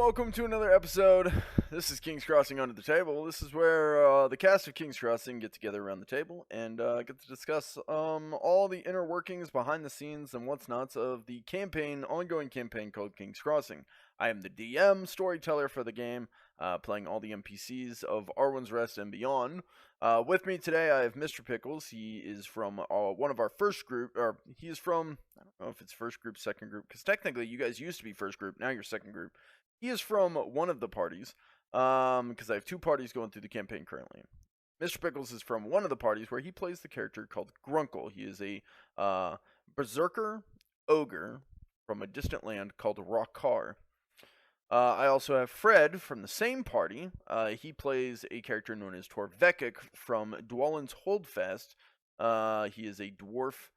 welcome to another episode. This is King's Crossing Under the Table. This is where the cast of King's Crossing get together around the table and get to discuss all the inner workings, behind the scenes, and what's nots of the ongoing campaign called King's Crossing. I am the DM, storyteller for the game, playing all the NPCs of Arwen's Rest and beyond. With me today, I have Mr. Pickles. He is from one of our first group, or he is from, I don't know if it's first group, second group, because technically you guys used to be first group, now you're second group. He is from one of the parties, because I have two parties going through the campaign currently. Mr. Pickles is from one of the parties where he plays the character called Grunkle. He is a berserker ogre from a distant land called Rockar. I also have Fred from the same party. He plays a character known as Torvekek from Dwalin's Holdfast. He is a dwarf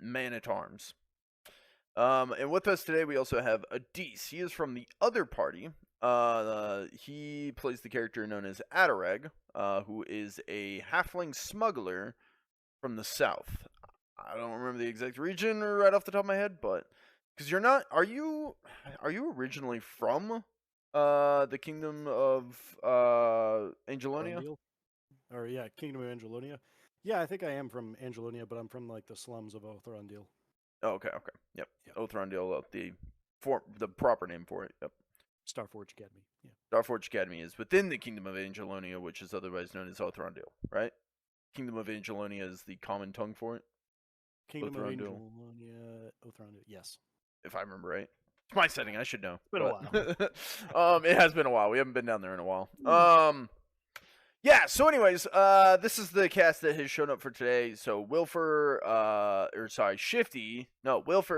man-at-arms. And with us today, we also have Adaece. He is from the other party. He plays the character known as Adarag, who is a halfling smuggler from the south. I don't remember the exact region right off the top of my head, but because you're not, are you originally from the kingdom of Angelonia? Or yeah, Kingdom of Angelonia. Yeah, I think I am from Angelonia, but I'm from like the slums of Othrondil. Oh, okay. Yep. Othrondil, the proper name for it. Yep. Starforge Academy. Yeah. Starforge Academy is within the Kingdom of Angelonia, which is otherwise known as Othrondil, right? Kingdom of Angelonia is the common tongue for it. Kingdom of Angelonia, Othrondil. Yes. If I remember right. It's my setting, I should know. It's been a while. It has been a while. We haven't been down there in a while. Yeah, so anyways, this is the cast that has shown up for today. So Shifty,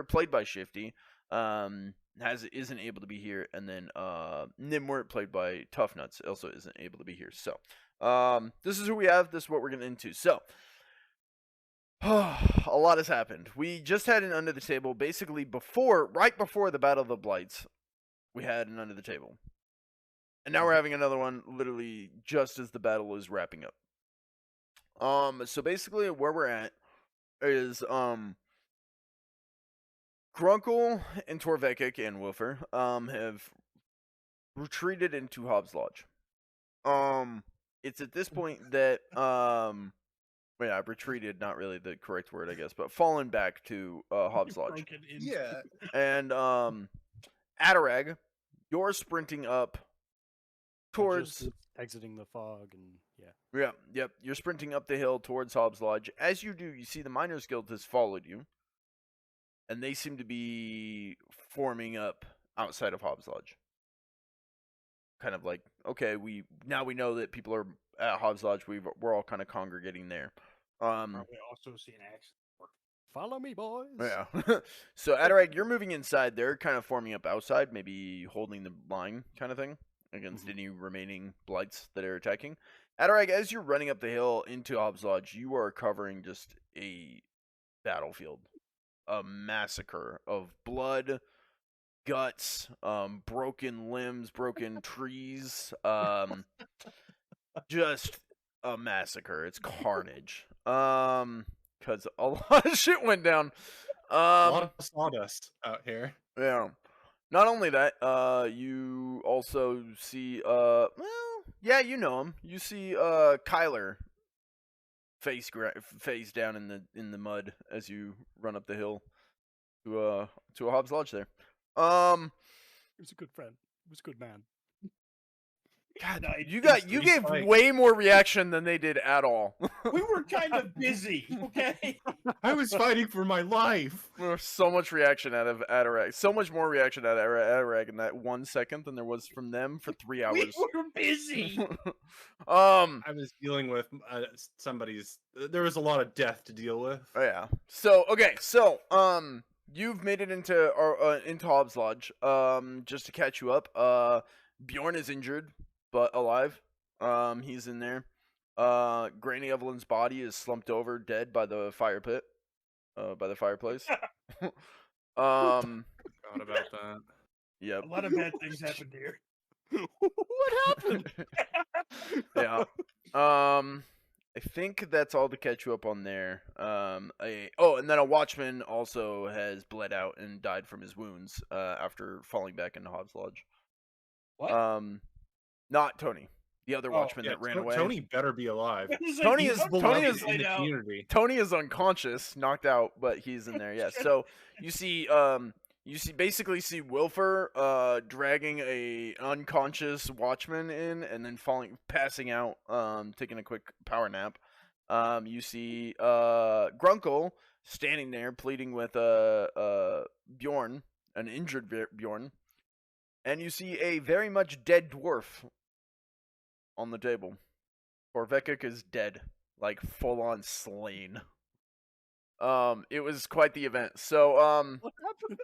played by Shifty, isn't able to be here, and then Nimwort, played by Tough Nuts, also isn't able to be here. So this is who we have, this is what we're getting into. So a lot has happened. We just had an under the table basically right before the Battle of the Blights. We had an under the table. And now we're having another one literally just as the battle is wrapping up. So basically where we're at is Grunkle and Torvekek and Wilfer have retreated into Hobbs Lodge. It's at this point that retreated, not really the correct word, I guess, but fallen back to Hobbs Lodge. Yeah. And Adarag, you're sprinting up towards just exiting the fog, and Yep. You're sprinting up the hill towards Hobbs Lodge. As you do, you see the Miners Guild has followed you, and they seem to be forming up outside of Hobbs Lodge. Kind of like, okay, we know that people are at Hobbs Lodge. We're all kind of congregating there. We also see an action. Follow me, boys. Yeah. So Adarag, you're moving inside. They're kind of forming up outside, maybe holding the line, kind of thing, against any remaining blights that are attacking. Adarag, as you're running up the hill into Hobbs Lodge, you are covering just a battlefield, a massacre of blood, guts, broken limbs, broken trees, just a massacre. It's carnage. Because a lot of shit went down. A lot of sawdust out here. Yeah. Not only that, you also see, you know him. You see, Kyler face down in the mud as you run up the hill to a Hobbs Lodge there. He was a good friend. He was a good man. God, you gave way more reaction than they did at all. We were kind of busy, okay? I was fighting for my life. There was so much reaction out of Adarag. So much more reaction out of Adarag in that 1 second than there was from them for 3 hours. We were busy. I was dealing with there was a lot of death to deal with. Oh, yeah. So, okay. So, you've made it into Hobbs Lodge. Just to catch you up, Bjorn is injured, but alive. He's in there. Granny Evelyn's body is slumped over, dead by the fire pit, by the fireplace. Forgot about that. Yep. A lot of bad things happened here. What happened? Yeah. I think that's all to catch you up on there. And then a watchman also has bled out and died from his wounds after falling back into Hobbs Lodge. What? Not Tony, the other Oh, watchman that ran away. Tony better be alive. Tony He's is beloved Tony is in the community. Tony is unconscious, knocked out, but he's in there. Yeah. So you see basically see Wilfer dragging a unconscious watchman in, and then passing out, taking a quick power nap. You see Grunkle standing there pleading with Bjorn, an injured Bjorn, and you see a very much dead dwarf on the table. Torvekek is dead, like full on slain. It was quite the event. So What happened?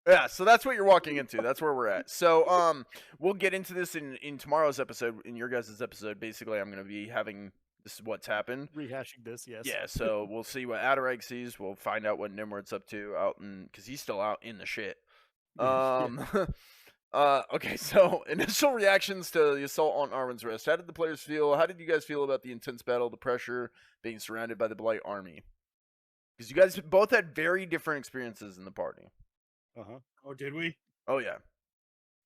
yeah, so that's what you're walking into. That's where we're at. So we'll get into this in tomorrow's episode, in your guys' episode. Basically, I'm gonna be having this is what's happened. Rehashing this, yes. Yeah, so we'll see what Adarag sees. We'll find out what Nimrod's up to because he's still out in the shit. Okay, so initial reactions to the assault on Arwen's Rest. How did the players feel? How did you guys feel about the intense battle, the pressure, being surrounded by the Blight army? Because you guys both had very different experiences in the party. Uh-huh. Oh, did we? Oh, yeah.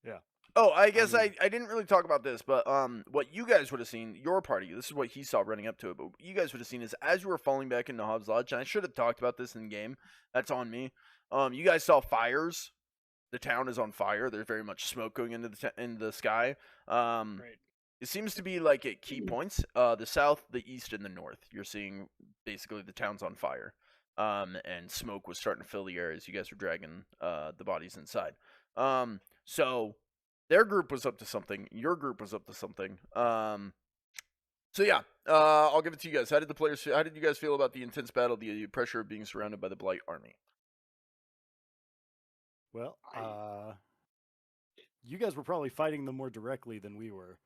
Yeah. Oh, I guess mean- I didn't really talk about this, but what you guys would have seen, your party, this is what he saw running up to it, but what you guys would have seen is as you were falling back into Hobbs Lodge, and I should have talked about this in game, that's on me, you guys saw fires. The town is on fire. There's very much smoke going into the sky. Right. It seems to be like at key points, the south, the east, and the north. You're seeing basically the town's on fire, and smoke was starting to fill the air as you guys were dragging the bodies inside. So their group was up to something. Your group was up to something. So yeah, I'll give it to you guys. How did you guys feel about the intense battle, the pressure of being surrounded by the Blight army? Well, you guys were probably fighting them more directly than we were.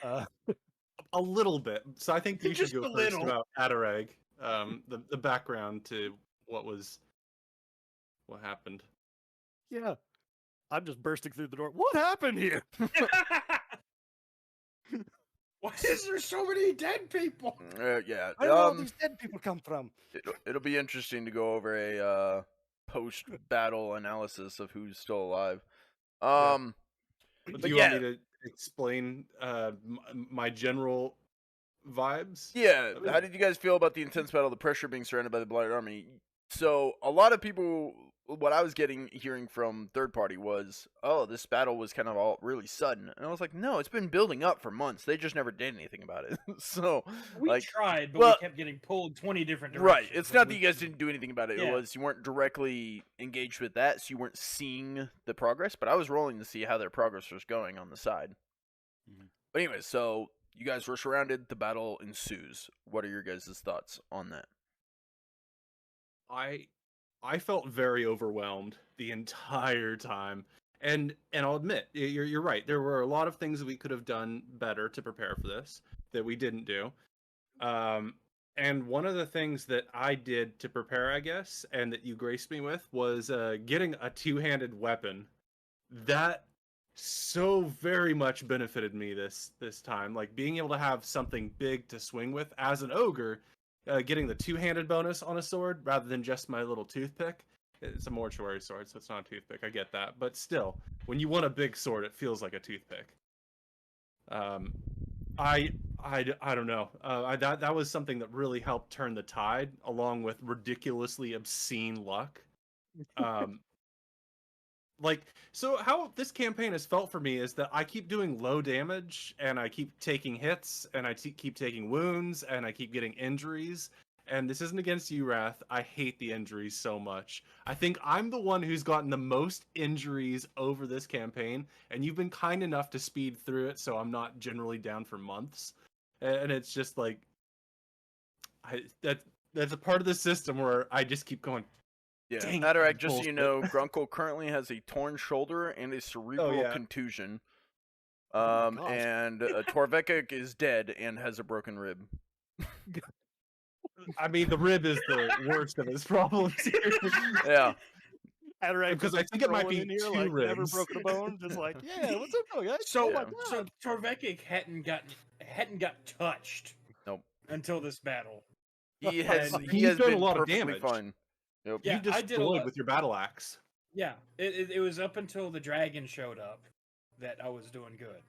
A little bit. So I think you should Just go a first little. about Adarag, the background to what happened. Yeah. I'm just bursting through the door. What happened here? Why is there so many dead people? Yeah. Where did all these dead people come from? It'll be interesting to go over a post-battle analysis of who's still alive. But But do you yeah. want me to explain my general vibes? Yeah, how did you guys feel about the intense battle, the pressure being surrounded by the Blight army? So a lot of people, what I was hearing from third party was, oh, this battle was kind of all really sudden, and I was like, no, it's been building up for months. They just never did anything about it. So We tried, but well, we kept getting pulled 20 different right, directions. it's not that you guys didn't do anything about it. It Yeah. was you weren't directly engaged with that, so you weren't seeing the progress. But I was rolling to see how their progress was going on the side. Mhm. But anyway, so you guys were surrounded. The battle ensues. What are your guys' thoughts on that? I felt very overwhelmed the entire time, and I'll admit you're right. There were a lot of things that we could have done better to prepare for this that we didn't do. And one of the things that I did to prepare, I guess, and that you graced me with, was getting a two-handed weapon. That so very much benefited me this time. Like being able to have something big to swing with as an ogre. Getting the two-handed bonus on a sword rather than just my little toothpick. It's a mortuary sword, so it's not a toothpick. I get that, but still, when you want a big sword, it feels like a toothpick. I don't know. That was something that really helped turn the tide, along with ridiculously obscene luck. So how this campaign has felt for me is that I keep doing low damage, and I keep taking hits, and I keep taking wounds, and I keep getting injuries. And this isn't against you, Rath. I hate the injuries so much. I think I'm the one who's gotten the most injuries over this campaign, and you've been kind enough to speed through it, so I'm not generally down for months. And it's just like, that's a part of the system where I just keep going. Yeah, Dang, Adarag, just so you bullshit. know, Grunkle currently has a torn shoulder and a cerebral yeah. contusion. Oh my gosh. And Torvekek is dead and has a broken rib. I mean, the rib is the worst of his problems here. Yeah. Adarag Because was I think it might rolling be in here, two like, never ribs. broken a bone. Just like, yeah, what's up, guys? So, Oh my Yeah. God. so Torvekek hadn't got touched. Nope. Until this battle. He And has he's done a been lot of perfectly damage. fine. Yep. Yeah, You I did a destroyed lot. with your battle axe. Yeah, it was up until the dragon showed up, that I was doing good.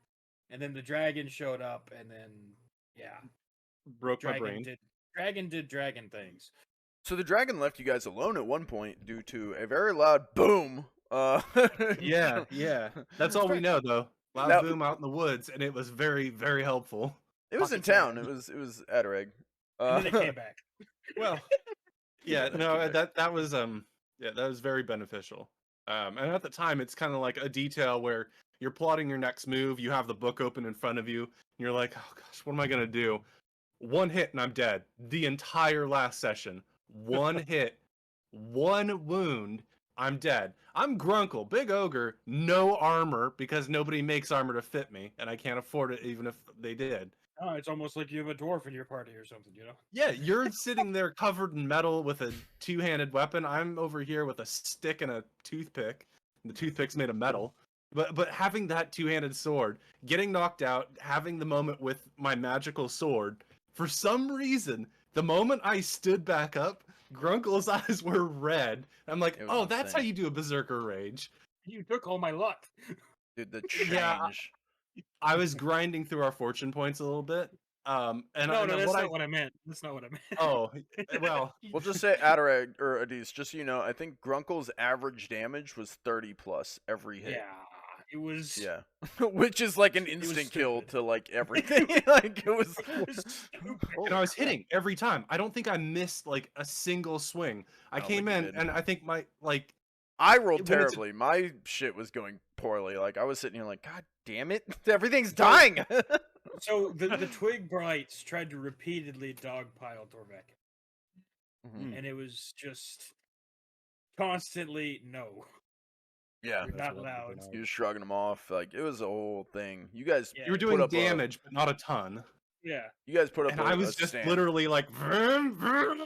And then the dragon showed up, and then yeah, Broke my brain. Dragon did dragon things. So the dragon left you guys alone at one point due to a very loud boom. Yeah, yeah. That's all we know, though. Loud That- boom out in the woods, and it was very, very helpful. It was in Pocket town. dragon. It was Adarag. And then it came back. Well, yeah, no, that was yeah, that was very beneficial. And at the time, it's kind of like a detail where you're plotting your next move. You have the book open in front of you, and you're like, oh gosh, what am I gonna do? One hit and I'm dead. The entire last session, one hit, one wound, I'm dead. I'm Grunkle, big ogre, no armor because nobody makes armor to fit me, and I can't afford it even if they did. Oh, it's almost like you have a dwarf in your party or something, you know? Yeah, you're sitting there covered in metal with a two-handed weapon. I'm over here with a stick and a toothpick. The toothpick's made of metal. But having that two-handed sword, getting knocked out, having the moment with my magical sword, for some reason, the moment I stood back up, Grunkle's eyes were red. I'm like, It was oh, that's how insane. you do a berserker rage. You took all my luck. Dude, the change. Yeah, I was grinding through our fortune points a little bit. And No, and that's what not what I meant. That's not what I meant. Oh, well, We'll just say Adarag or Adaece, just so you know, I think Grunkle's average damage was 30 plus every hit. Yeah, it was. Yeah. Which is like an It was instant kill stupid. to like everything. Like it was It was stupid. and I was hitting every time. I don't think I missed like a single swing. I don't came think you in did. and I think my like I rolled when it's- terribly. My shit was going poorly. Like I was sitting here like, God damn it. Everything's dying. So the twig brights tried to repeatedly dogpile Torvekek, Mhm. and it was just constantly no. Yeah. You're not allowed. He was shrugging them off. Like it was a whole thing. You guys Yeah. you were put doing up damage, but not a ton. Yeah. You guys put up And a, I a was just stand. literally like, vroom, vroom.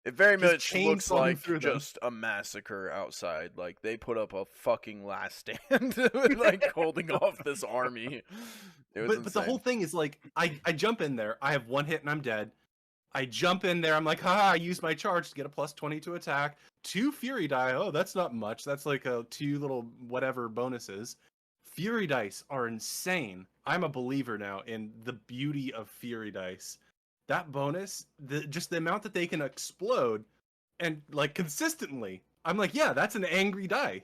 It very just much looks chainsawing like through them. just a massacre outside. Like they put up a fucking last stand, like holding off this army. It was But the whole thing is like, I jump in there, I have one hit and I'm dead. I jump in there, I'm like, haha, I use my charge to get a plus 20 to attack. 2 fury die, oh, that's not much. That's like a 2 little whatever bonuses. Fury dice are insane. I'm a believer now in the beauty of fury dice. That bonus, just the amount that they can explode, and like consistently, I'm like, yeah, that's an angry die.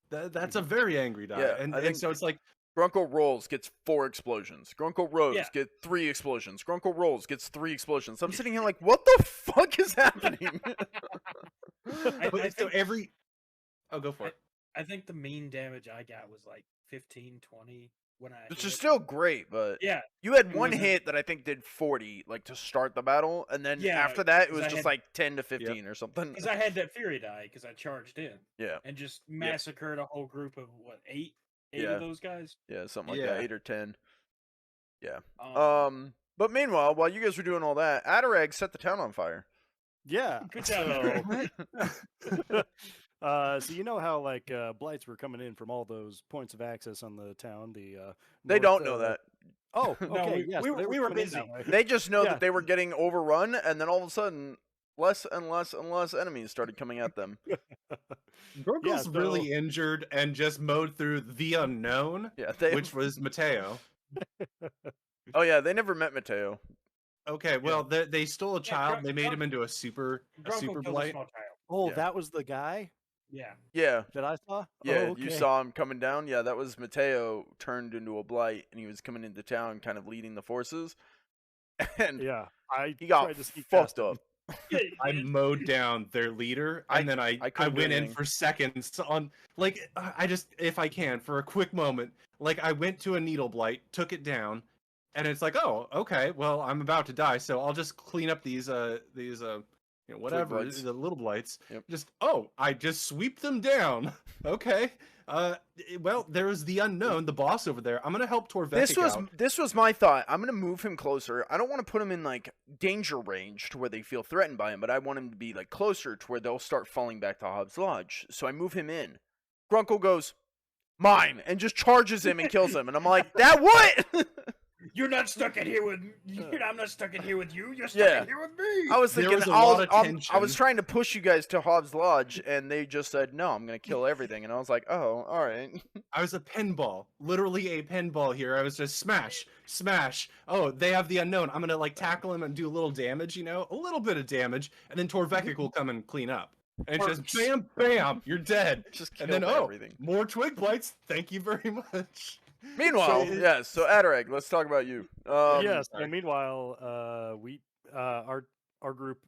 That's a very angry die. Yeah, and, I and think- so it's like, Grunkle rolls gets 4 explosions. Grunkle rolls Yeah. get 3 explosions. Grunkle rolls gets 3 explosions. I'm sitting here like, what the fuck is happening? but so every, oh, go for it. I think the mean damage I got was like 15, 20 when I. Which hit is it. still great, but Yeah. you had It one wasn't- hit that I think did 40, like to start the battle, and then Yeah, after that it 'cause was I just had- like 10 to 15 or something. Because I had that fury die because I charged in Yeah, and just massacred a whole group of what 8 Yeah. of those guys. yeah, something like Yeah. that, 8 or 10. Yeah. Um, But meanwhile, while you guys were doing all that, Adarag set the town on fire. Yeah. Good job, So, so you know how like blights were coming in from all those points of access on the town. The They north, don't know that. Oh, No, okay. we- yes, we they were coming in busy. that way. They just know Yeah. that they were getting overrun, and then all of a sudden, less and less and less enemies started coming at them. Grunkle's so- really injured and just mowed through the unknown, Yeah, they. which was Mateo. Oh yeah, they never met Mateo. Okay, well, they stole a child. They made Grunk- him into a super Grunkle killed a blight. small child. Oh, Yeah. that was the guy Yeah. Yeah, that I saw. yeah. Oh, You okay. saw him coming down. Yeah, that was Mateo turned into a blight, and he was coming into town, kind of leading the forces. And Yeah, I he got tried to sneak fucked past him. up. I mowed down their leader, and then I couldn't do went in anything. for seconds on like I just, if I can, for a quick moment, like I went to a needle blight, took it down, and it's like, oh, okay, well, I'm about to die, so I'll just clean up these you know, whatever, blights. the little blights. Yep. Just, oh, I just sweep them down. Okay. Well, there's the unknown, the boss over there. I'm gonna help Torvekek out. This was my thought. I'm gonna move him closer. I don't want to put him in like danger range to where they feel threatened by him, but I want him to be like closer to where they'll start falling back to Hobbs Lodge. So I move him in. Grunkle goes, mine, and just charges him and kills him. And I'm like, that what? You're not stuck in here with I'm not stuck in here with you. You're stuck Yeah. in here with me. I was There thinking was a lot of I was tension. trying to push you guys to Hobbs Lodge, and they just said no. I'm gonna kill everything, and I was like, oh, all right. I was a pinball, literally a pinball here. I was just smash, smash. Oh, they have the unknown. I'm gonna like tackle him and do a little damage, a little bit of damage, and then Torvekek will come and clean up. And it's just bam, bam, you're dead. Just And kill then everything. more twig blights. Thank you very much. Meanwhile, So yeah. So Adarag, let's talk about you. Yes. sorry. And meanwhile, our group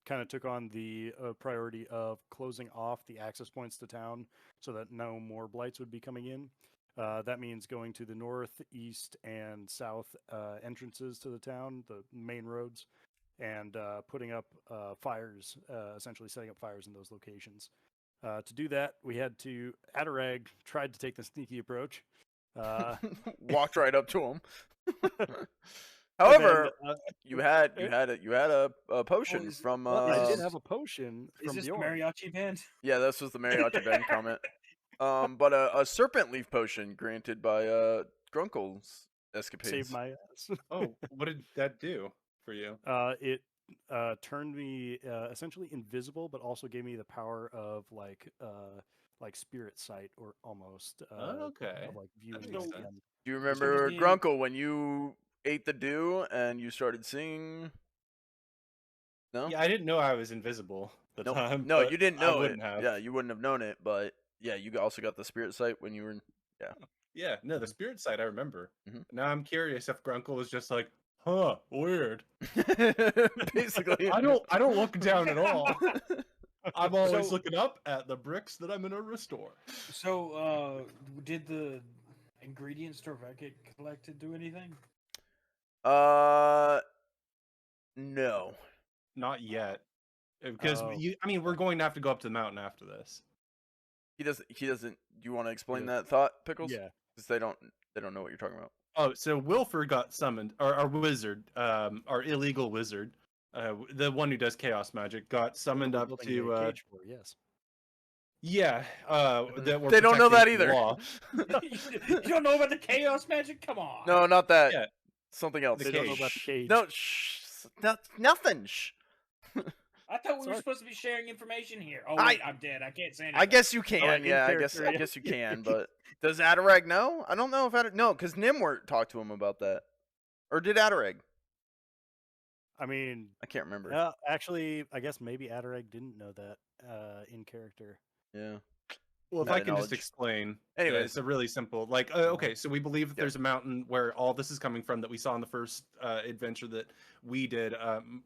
kind of took on the priority of closing off the access points to town so that no more blights would be coming in. That means going to the north, east, and south entrances to the town, the main roads, and putting up fires, essentially setting up fires in those locations. To do that, we had to. Adarag tried to take the sneaky approach. Walked right up to him. However, then, you had a potion is- from. I did have a potion Is from this the Bjorn. mariachi band? Yeah, this was the mariachi band comment. But a serpent leaf potion granted by Grunkle's escapades. Saved my ass. Oh, what did that do for you? It turned me essentially invisible, but also gave me the power of like spirit sight, or almost Okay. of like viewing makes it sense. again. Do you So remember does the- Grunkle when you ate the dew and you started singing? No. Yeah, I didn't know I was invisible at the No, time. no, but you didn't I know it. wouldn't have. Yeah, you wouldn't have known it, but yeah, you also got the spirit sight when you were in. Yeah, no, the spirit side I remember. Mhm. Now I'm curious if Grunkle was just like, huh, weird. Basically. I don't look down at all. I'm always So- looking up at the bricks that I'm gonna restore. So, did the ingredients Torvekek collected do anything? No. Not yet. Because Oh, we're going to have to go up to the mountain after this. He doesn't. Do you want to explain doesn't. that thought, Pickles? Yeah. Because they don't know what you're talking about. Oh, so Wilfer got summoned, our wizard, our illegal wizard, the one who does chaos magic, got summoned We're up building to a cage for, yes. yeah, that we're They don't know that protecting the either. law. You don't know about the chaos magic? Come on. No, not that. Yeah. Something else. The They don't know about the cage. cage. No, nothing. Shh. I thought we were Sorry. supposed to be sharing information here. Oh I- wait, I'm dead. I can't say anything. I guess you can. in Yeah, I character, yeah. guess you can. But does Adarag know? I don't know if no, because Nimwort talked to him about that, or did Adarag? I mean, I can't remember. actually, I guess maybe Adarag didn't know that in character. Yeah. Well, if Meta I can just knowledge. explain, Anyways. it's a really simple. Like, okay, so we believe that Yeah. there's a mountain where all this is coming from that we saw in the first adventure that we did.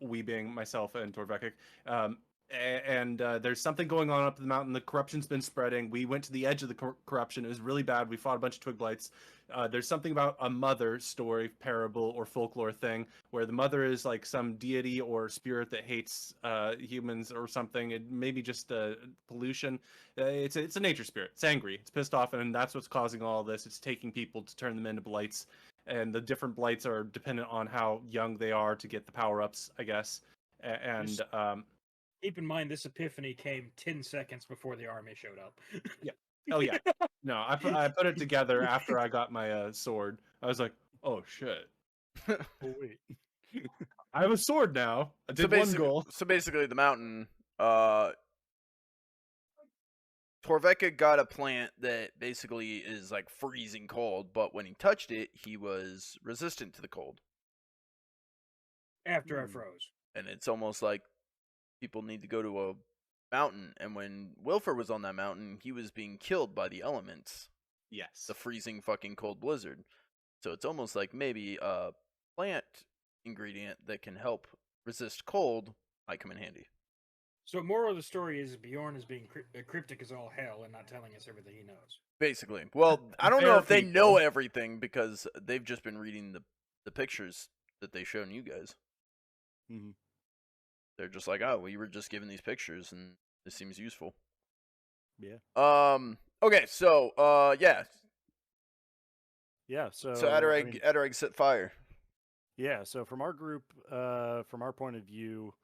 We being myself and Torvekek. And there's something going on up the mountain. The corruption's been spreading. We went to the edge of the corruption. It was really bad. We fought a bunch of twig blights. There's something about a mother story, parable, or folklore thing where the mother is like some deity or spirit that hates humans or something. It maybe just pollution. It's a nature spirit. It's angry. It's pissed off, and that's what's causing all this. It's taking people to turn them into blights, and the different blights are dependent on how young they are to get the power ups, I guess. And Keep in mind, this epiphany came 10 seconds before the army showed up. oh yeah, no, I put it together after I got my sword. I was like, oh shit, Oh wait. I have a sword now. I did one goal. So basically, the mountain. Torvekek got a plant that basically is like freezing cold, but when he touched it, he was resistant to the cold. After I froze. And it's almost like people need to go to a mountain. And when Wilfer was on that mountain, he was being killed by the elements, Yes. the freezing fucking cold blizzard. So it's almost like maybe a plant ingredient that can help resist cold might come in handy. So, moral of the story is Bjorn is being cryptic as all hell and not telling us everything he knows. Basically. Well, I don't know Fair if they people. know everything because they've just been reading the pictures that they've shown you guys. Mhm. They're just like, oh, we were just given these pictures and this seems useful. Yeah. Okay, so yeah. Yeah. So. So I Adarag mean, Adarag set fire. yeah. So from our group, from our point of view,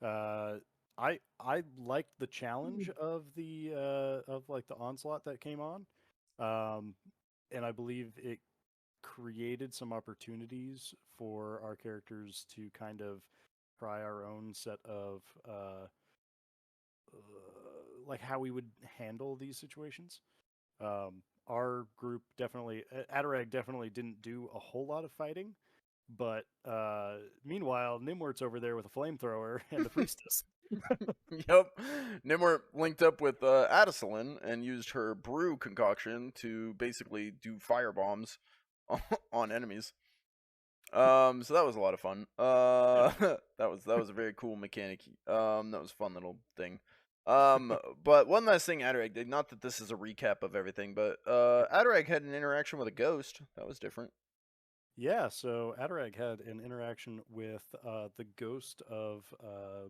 I liked the challenge of the of like the onslaught that came on, and I believe it created some opportunities for our characters to kind of try our own set of like how we would handle these situations. Our group definitely, Adarag definitely didn't do a whole lot of fighting, but meanwhile, Nimwort's over there with a flamethrower and the priestess. Yep. Nimwort linked up with Adecelin and used her brew concoction to basically do fire bombs on enemies. So that was a lot of fun. That was a very cool mechanic. That was a fun little thing. But one last thing Adarag did, not that this is a recap of everything, but Adarag had an interaction with a ghost. That was different. Yeah, so Adarag had an interaction with the ghost of, I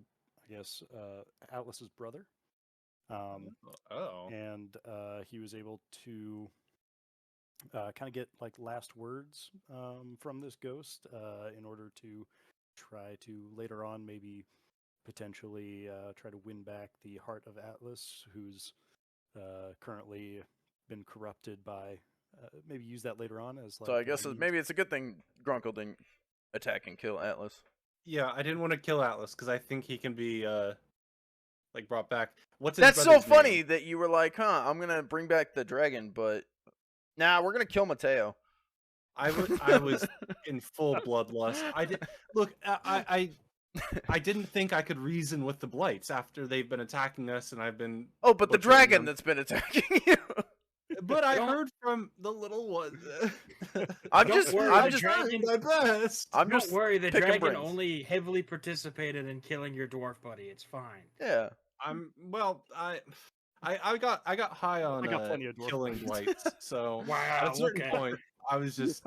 guess, Atlas's brother. And he was able to kind of get like last words from this ghost in order to try to later on maybe potentially try to win back the heart of Atlas, who's currently been corrupted by. Maybe use that later on as like. So I guess maybe it's a good thing Grunkle didn't attack and kill Atlas. Yeah, I didn't want to kill Atlas because I think he can be like brought back. That's so funny that you were like, "Huh, I'm gonna bring back the dragon," but nah, we're gonna kill Mateo. I was in full bloodlust. I did look. I didn't think I could reason with the blights after they've been attacking us, and I've been. Oh, but the dragon that's been attacking you. But I heard from the little one. I'm just trying my best. Don't worry, the dragon brains. only heavily participated in killing your dwarf buddy. It's fine. Yeah. I got high on plenty of dwarf killing blights. So Wow, at a certain okay. point, I was just.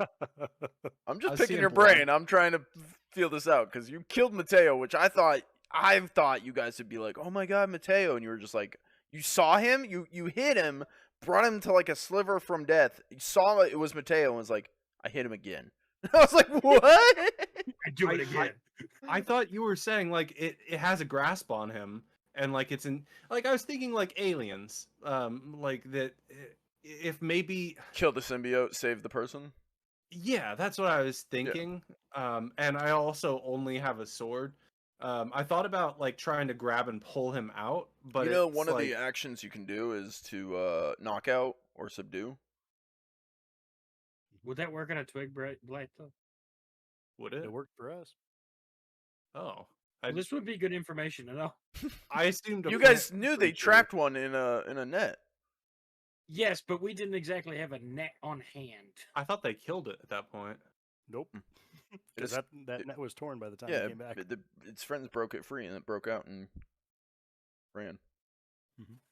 I'm just I was picking seeing your blood. brain. I'm trying to feel this out because you killed Mateo, which I thought you guys would be like, "Oh my god, Mateo," and you were just like, you saw him, you hit him, brought him to like a sliver from death. You saw it was Mateo and was like, "I hit him again." I was like, "What?" I do it again. I thought you were saying like it has a grasp on him, and like it's in like I was thinking like aliens, like that. If maybe Kill the symbiote, save the person. yeah, that's what I was thinking. And I also only have a sword. I thought about like trying to grab and pull him out, but You know, it's one of like, the actions you can do is to knock out or subdue. Would that work on a twig blight though? would it? It worked for us. Oh, Well, this would be good information to know. I assumed You guys knew they trapped one in a net. Yes, but we didn't exactly have a net on hand. I thought they killed it at that point. Nope. Because Just- that net was torn by the time Yeah, it came back. its friends broke it free and it broke out and ran.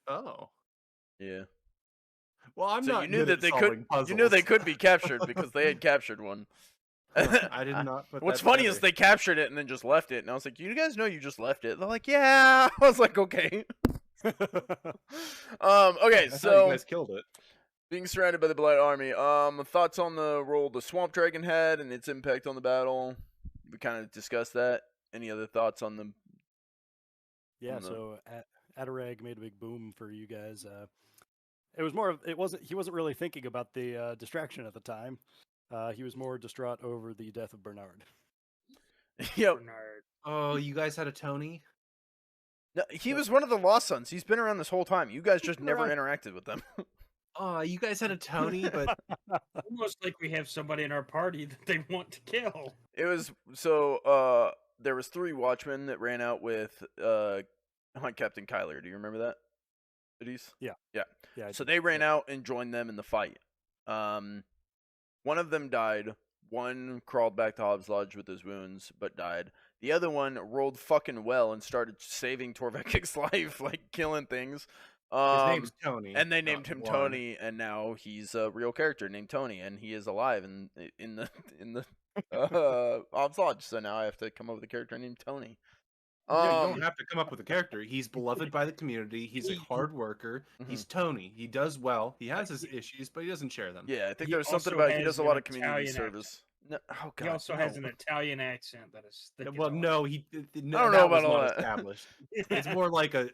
Oh, Yeah. well, I'm So not. you knew good that at they solving could. You knew they puzzles. could be captured because they had captured one. I did not. Put What's that funny is together. they captured it and then just left it, and I was like, "You guys know you just left it?" They're like, "Yeah." I was like, "Okay." Okay, I thought so you guys killed it. being surrounded by the Blight Army. Thoughts on the role the Swamp Dragon had and its impact on the battle? We kind of discussed that. Any other thoughts on the? Yeah, on the- so Adarag made a big boom for you guys. It was more of he wasn't really thinking about the distraction at the time. He was more distraught over the death of Bernard. Yep. Bernard. Oh, you guys had a Tony? No, he was one of the Lost Sons. He's been around this whole time. You guys just never Right. interacted with them. Oh, you guys had a Tony, but Almost like we have somebody in our party that they want to kill. It was so. There was 3 Watchmen that ran out with Hunt Captain Kyler. Do you remember that? Adaece? Yeah. So they ran out and joined them in the fight. One of them died. One crawled back to Hobbs Lodge with his wounds, but died. The other one rolled fucking well and started saving Torvekek's life, like killing things. his name's Tony. And they not named him Juan. Tony, and now he's a real character named Tony, and he is alive in the Hobbs Lodge. So now I have to come up with a character named Tony. No, you don't have to come up with a character. He's beloved by the community. He's a hard worker. He's Tony. He does well. He has his issues, but he doesn't share them. Yeah, I think He there's something also about he has does a an lot of community Italian service. No, oh god. He also has an Italian accent that is. thick as Well, all. no, he. No, I don't that know was about all not that. established. It's more like a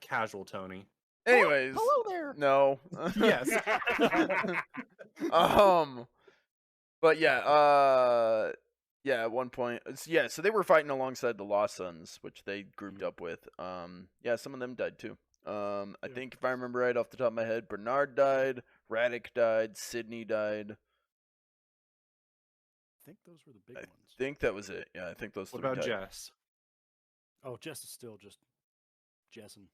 casual Tony. Anyways, hello there. no. Yes. But yeah, at one point, so they were fighting alongside the Lost Sons, which they grouped up with. Yeah, some of them died too. I Yeah. think if I remember right off the top of my head, Bernard died, Radek died, Sydney died. I think those were the big I ones. think that was it. Yeah, I think those What three about died. Jess? Oh, Jess is still just Jessin.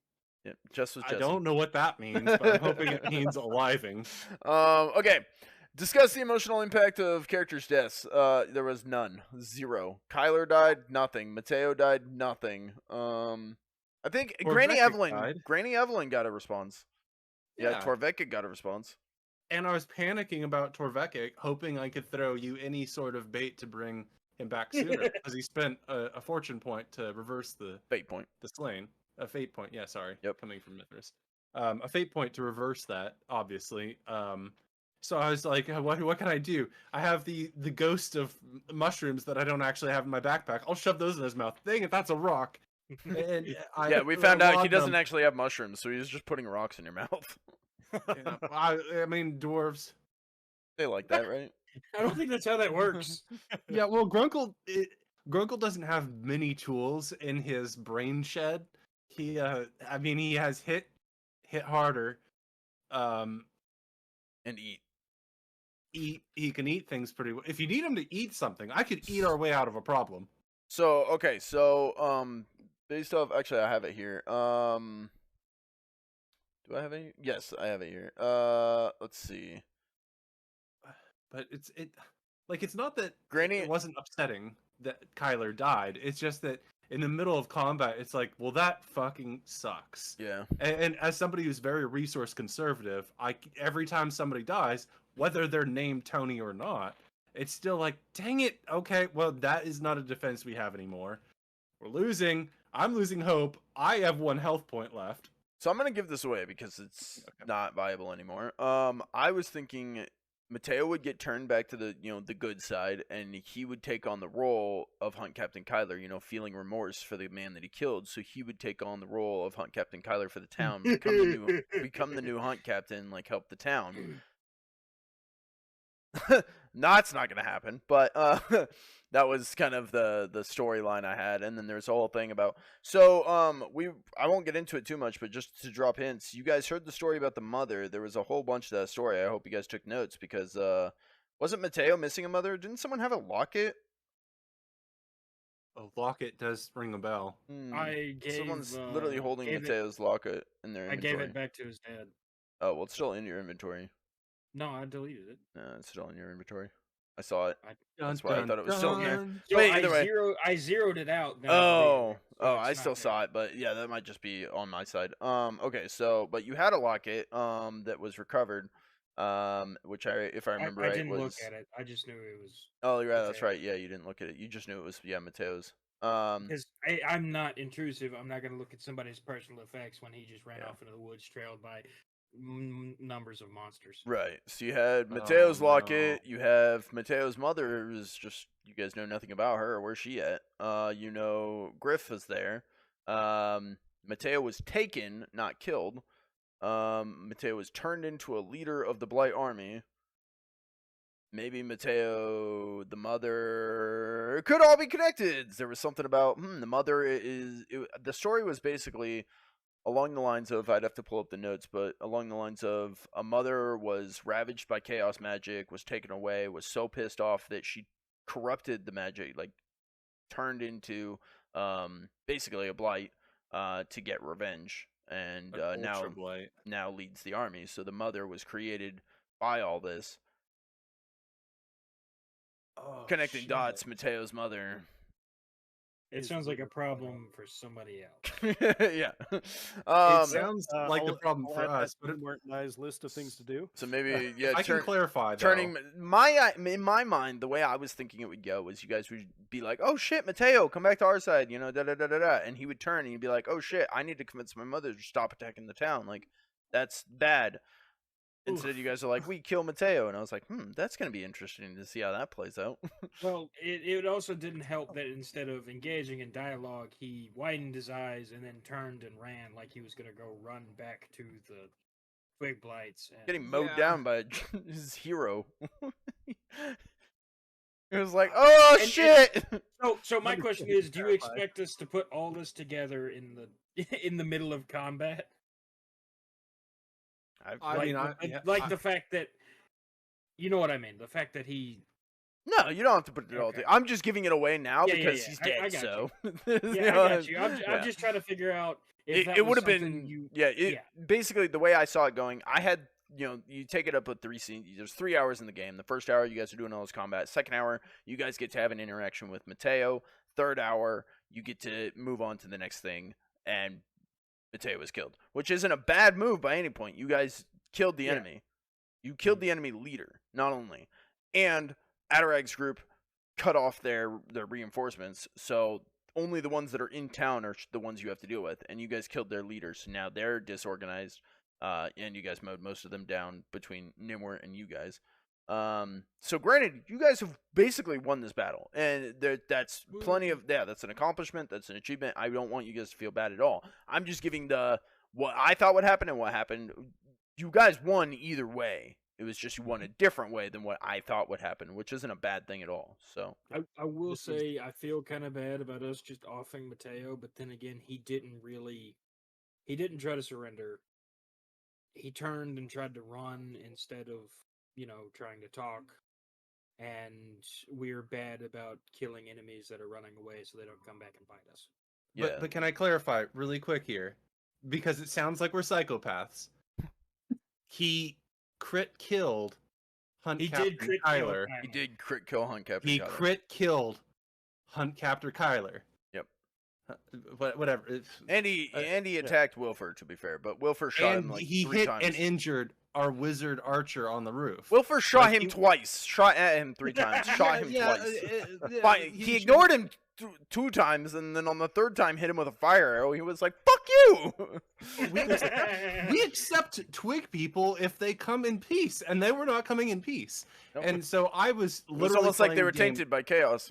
Yeah, Jess was I Jess. don't know what that means, but I'm hoping it means aliving. Okay. Discuss the emotional impact of characters' deaths. There was none. 0. Kyler died, nothing. Mateo died, nothing. I think Granny Torvekek Evelyn. died. Granny Evelyn got a response. Yeah, Yeah. Torvekek got a response. And I was panicking about Torvekek, hoping I could throw you any sort of bait to bring him back sooner, because he spent a fortune point to reverse the Fate point. slain. A fate point, yeah, sorry. Yep. Coming from Mithras. A fate point to reverse that, obviously. So I was like, what can I do? I have the ghost of mushrooms that I don't actually have in my backpack. I'll shove those in his mouth. Dang it, that's a rock. And Yeah, we found out he laudanum. doesn't actually have mushrooms, so he's just putting rocks in your mouth. Yeah, I mean, dwarves. They like that, right? I don't think that's how that works. Yeah, well, Grunkle doesn't have many tools in his brain shed. He, I mean, he has hit harder. And eat. He can eat things pretty well. If you need him to eat something, I could eat our way out of a problem. So okay, so based off, actually, I have it here. Do I have it? Yes, I have it here. Let's see. But it's not that Granny. it wasn't upsetting that Kyler died. It's just that in the middle of combat, it's like, well, that fucking sucks. Yeah. And as somebody who's very resource conservative, every time somebody dies, whether they're named Tony or not, it's still like, dang it. Okay, well, that is not a defense we have anymore. We're losing. I'm losing hope. I have 1 health point left. So I'm gonna give this away because it's not viable anymore. I was thinking Mateo would get turned back to the the good side, and he would take on the role of Hunt Captain Kyler. Feeling remorse for the man that he killed, so he would take on the role of Hunt Captain Kyler for the town, become the new Hunt Captain, like help the town. That's not gonna happen, but that was kind of the storyline I had, and then there's a whole thing about. So I won't get into it too much, but just to drop hints, you guys heard the story about the mother. There was a whole bunch of that story. I hope you guys took notes because wasn't Mateo missing a mother? Didn't someone have a locket? A locket does ring a bell. Someone's literally holding Mateo's locket in their inventory. I gave it back to his dad. Oh well, it's still in your inventory. No, I deleted it. No, it's still in your inventory. I saw it. That's Dun, why I thought it was still in there. dun. So Wait, either way. I zeroed it out. Then I Oh, deleted it, so I it's still not saw it, but yeah, that might just be on my side. Okay, so but you had a locket that was recovered, which if I remember I right didn't was. look at it. I just knew it was. Oh, yeah, that's Mateo. right. Yeah, you didn't look at it. You just knew it was Mateo's. Because I'm not intrusive. I'm not going to look at somebody's personal effects when he just ran off into the woods, trailed by numbers of monsters. Right. So you had Mateo's locket. no. You have Mateo's mother, who's just you guys know nothing about her. Where's she at? Griff is there. Mateo was taken, not killed. Mateo was turned into a leader of the Blight Army. Maybe Mateo, the mother, it could all be connected. There was something about the mother the story was basically along the lines of, I'd have to pull up the notes, but along the lines of a mother was ravaged by chaos magic, was taken away, was so pissed off that she corrupted the magic, like turned into basically a blight to get revenge, and now leads the army. So the mother was created by all this. Connecting dots, Mateo's mother. It sounds like a problem for somebody else. Yeah. It sounds like the problem I'll for add that us, to but the organized list of things to do. So maybe, yeah. I can clarify. Turning in my mind, the way I was thinking it would go was you guys would be like, "Oh shit, Mateo, come back to our side," da da da da da, and he would turn and he'd be like, "Oh shit, I need to convince my mother to stop attacking the town. Like, that's bad." Instead, you guys are like, we kill Mateo, and I was like, that's gonna be interesting to see how that plays out. Well, it also didn't help that instead of engaging in dialogue, he widened his eyes and then turned and ran like he was gonna go run back to the twig blights. And... Getting mowed Yeah. down by his hero. It was like, oh And- shit! So my question is, do you Terrified. expect us to put all this together in the middle of combat? I like, mean, the fact that, you know what I mean, the fact that he. No, you don't have to put it all Okay. together. I'm just giving it away now Yeah, because yeah. he's I dead. got So Yeah, You I know, got you. I'm yeah. just trying to figure out if that it was would have something been you. yeah. Basically, the way I saw it going, I had you take it up with 3 scenes. There's 3 hours in the game. The first hour, you guys are doing all this combat. Second hour, you guys get to have an interaction with Mateo. Third hour, you get to move on to the next thing, and Mateo was killed, which isn't a bad move by any point. You guys killed the Yeah. enemy. You killed the enemy leader, not only, and Adarag's group cut off their reinforcements, so only the ones that are in town are the ones you have to deal with, and you guys killed their leaders, so now they're disorganized, and you guys mowed most of them down between Nimwar and you guys. So granted, you guys have basically won this battle, and that's plenty of that's an accomplishment, that's an achievement. I don't want you guys to feel bad at all. I'm just giving what I thought would happen and what happened. You guys won either way. It was just you won a different way than what I thought would happen, which isn't a bad thing at all. So I will This is- say I feel kind of bad about us just offing Mateo, but then again, he didn't try to surrender. He turned and tried to run instead of, trying to talk. And we're bad about killing enemies that are running away so they don't come back and bite us. yeah, But can I clarify really quick here? Because it sounds like we're psychopaths. He crit killed Hunt He Captain did crit Kyler. kill he did crit kill Hunt Captain He Kyler. crit killed Hunt Captain Kyler. Yep. Whatever. And he yeah. attacked Wilfer, to be fair, but Wilfer shot him And like he 3 hit times. and injured our wizard archer on the roof. Wilfer shot Like, him he- twice. Shot at him 3 times. Shot him twice. He should- ignored him 2 times, and then on the 3rd time hit him with a fire arrow. He was like, "Fuck you!" We accept twig people if they come in peace, and they were not coming in peace. And so I was it was literally almost like they playing were the game- tainted by chaos.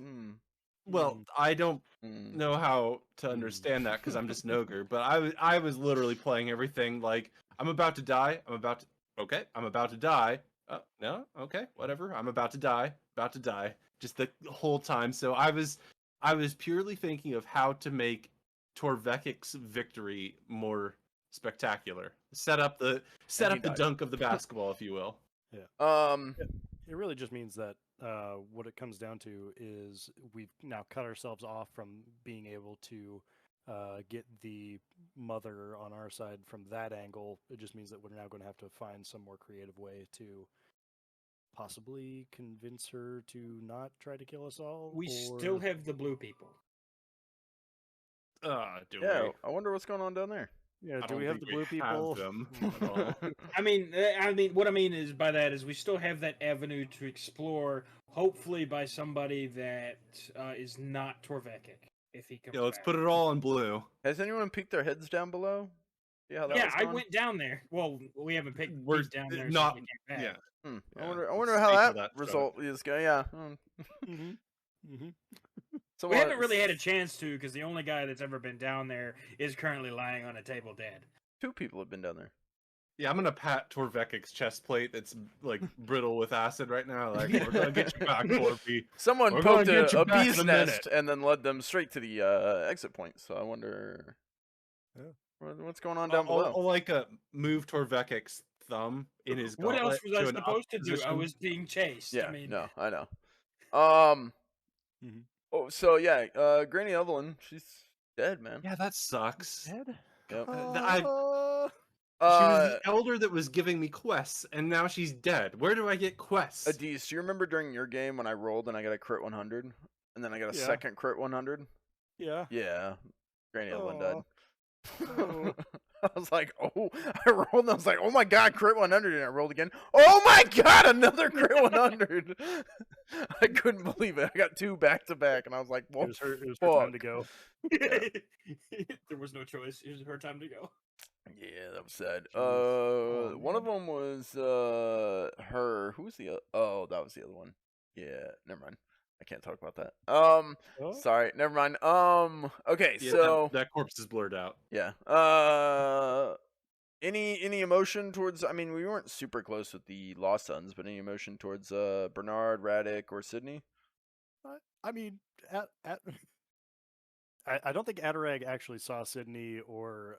Well, I don't Mm. know how to understand that because I'm just an ogre, but I was literally playing everything like I'm about to die. I'm about to die. No, okay, whatever. I'm about to die. Just the whole time. So I was purely thinking of how to make Torvekek's victory more spectacular. Set up the died. dunk of the basketball, if you will. It really just means that what it comes down to is we've now cut ourselves off from being able to get the mother on our side from that angle. It just means that we're now going to have to find some more creative way to possibly convince her to not try to kill us all. We or... still have the blue people. Do Yeah, we? I wonder what's going on down there. Yeah, I do don't we have the think blue we have people? them at all. I mean, what I mean is by that is we still have that avenue to explore, hopefully by somebody that is not Torvekek, if he comes Yeah, let's back. put it all in blue. Has anyone peeked their heads down below? See how that Yeah, was I going? went down there. Well, we haven't picked We're peeked down there not- since we came back. Yeah. I Yeah, wonder let's how see how that that's result is going. Yeah. Mm-hmm. Mm-hmm. So We haven't really had a chance to, because the only guy that's ever been down there is currently lying on a table dead. 2 people have been down there. Yeah, I'm gonna pat Torvekek's chest plate that's like brittle with acid right now. Like, we're gonna get you back, Torvy. Someone We're gonna poked get you a back bee's in a nest minute. and then led them straight to the exit point. So I wonder what's going on down below. I'll like move Torvekek's thumb in his What else gauntlet was I to an up supposed to do? I position. was being chased. Yeah, I mean, no, I know. Mhm. Oh, so yeah, Granny Evelyn, she's dead, man. Yeah, that sucks. Dead? Yep. She was the elder that was giving me quests, and now she's dead. Where do I get quests? Adaece, do you remember during your game when I rolled and I got a crit 100, and then I got a Yeah. second crit 100? Yeah. Yeah, Granny Evelyn died. Oh. I was like, oh, I rolled and I was like, oh my god, crit 100, and I rolled again. Oh my god, another crit 100. I couldn't believe it. I got 2 back to back, and I was like, It what was her fuck? time to go. there was no choice. It was her time to go. Yeah, that was sad. Jeez. One of them was her. Who was the other? Oh, that was the other one. Yeah, never mind. I can't talk about that. Oh? Sorry, never mind. Okay, Yeah, so that corpse is blurred out. yeah. Any emotion towards? I mean, we weren't super close with the Lost Sons, but any emotion towards Bernard, Radic, or Sydney? I mean, I don't think Adarag actually saw Sydney or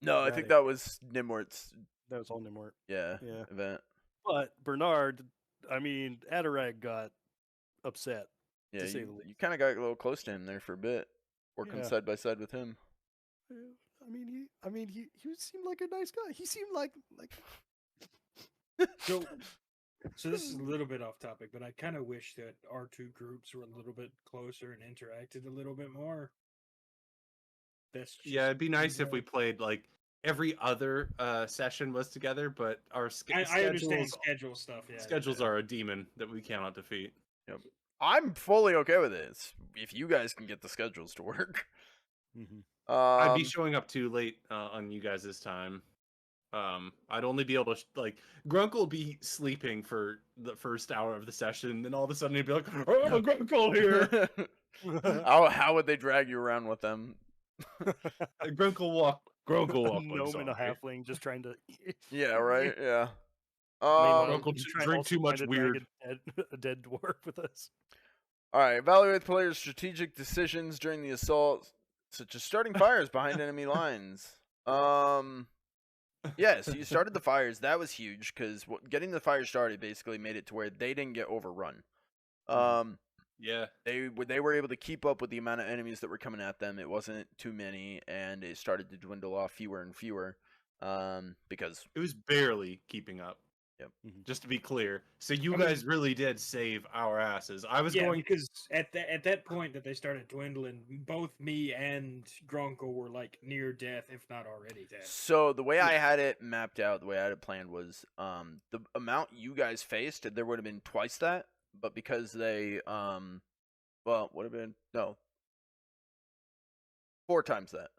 No, I think Radic. that was Nimwort's. That was all Nimwort. Yeah, Yeah. event. But Bernard, I mean, Adarag got upset. Yeah, to say the you least. kind of got a little close to him there for a bit, working Yeah. side by side with him. I mean, he seemed like a nice guy. He seemed like So this is a little bit off topic, but I kind of wish that our two groups were a little bit closer and interacted a little bit more. That's just Yeah, it'd be nice if me. we played like every other session was together, but our I understand schedule stuff. Yeah, schedules are a demon that we cannot defeat. Yep. I'm fully okay with it. If you guys can get the schedules to work. I'd be showing up too late on you guys this time. I'd only be able to like Grunkle will be sleeping for the first hour of the session, then all of a sudden he'd be like, "Oh, Grunkle here!" How would they drag you around with them? Grunkle walk. Grunkle a walk. gnome and a halfling just trying to. Yeah, right. Yeah. Meanwhile, Grunkle he's drink trying also too much trying to drag weird. a dead dwarf with us. All right. Evaluate the player's strategic decisions during the assault, such as starting fires behind enemy lines. Yeah, so you started the fires. That was huge because getting the fire started basically made it to where they didn't get overrun. Yeah. They were able to keep up with the amount of enemies that were coming at them. It wasn't too many, and it started to dwindle off fewer and fewer. Because it was barely keeping up. Yep. Just to be clear, so you guys really did save our asses. I was going because at that point that they started dwindling, both me and Grunkle were like near death, if not already dead. So the way I had it mapped out, the way I had it planned was, the amount you guys faced, there would have been twice that, but because they, well, would have been 4 times that.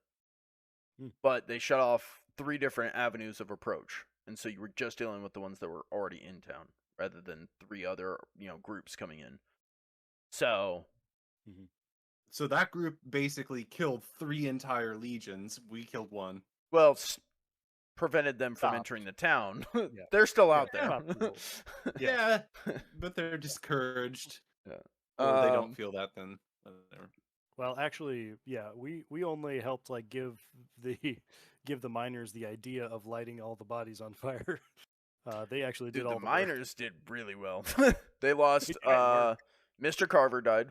But they shut off 3 different avenues of approach. And so you were just dealing with the ones that were already in town, rather than 3 other, groups coming in. So, so that group basically killed 3 entire legions. We killed 1. Well, prevented them from entering the town. Yeah. They're still out there. Yeah, but they're discouraged. Yeah. Or they don't feel that then. Whatever. Well, actually, yeah, we only helped like give the miners the idea of lighting all the bodies on fire. They actually did Dude, all the the miners did really well. They lost. Yeah. Mr. Carver died.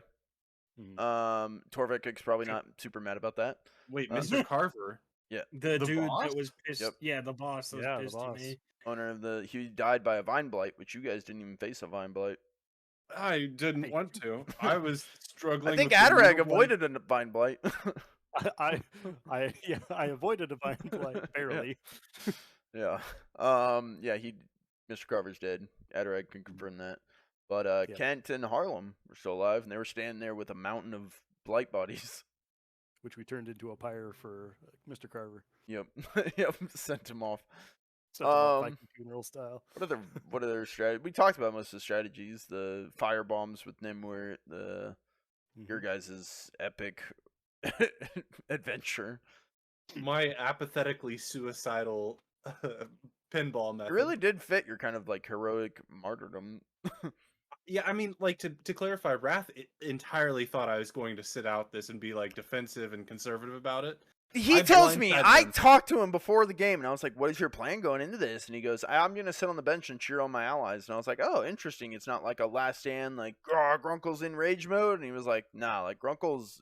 Torvekek's probably not super mad about that. Wait, Mr. Carver? Yeah, The dude boss? that was pissed. Yep. Yeah, the boss that was Yeah, the pissed boss. at me. owner of he died by a vine blight, which you guys didn't even face a vine blight. I didn't want to. I was struggling. I think with the Adarag real avoided a vine blight. I avoided a vine blight barely. Yeah. Yeah. Mr. Carver's dead. Adarag can confirm that. But Kent and Harlem were still alive, and they were standing there with a mountain of blight bodies. Which we turned into a pyre for Mr. Carver. Yep. Yep. Sent him off. Sent him off Viking funeral style. What other strategies? We talked about most of the strategies. The fire bombs with Nimwort, your guys' epic adventure. My apathetically suicidal pinball method. It really did fit your kind of like heroic martyrdom. Yeah, I mean, like to clarify, Rath entirely thought I was going to sit out this and be like defensive and conservative about it. He tells me, I talked to him before the game, and I was like, what is your plan going into this? And he goes, I'm going to sit on the bench and cheer on my allies. And I was like, oh, interesting. It's not like a last stand, like, Grunkle's in rage mode. And he was like, nah, like, Grunkle's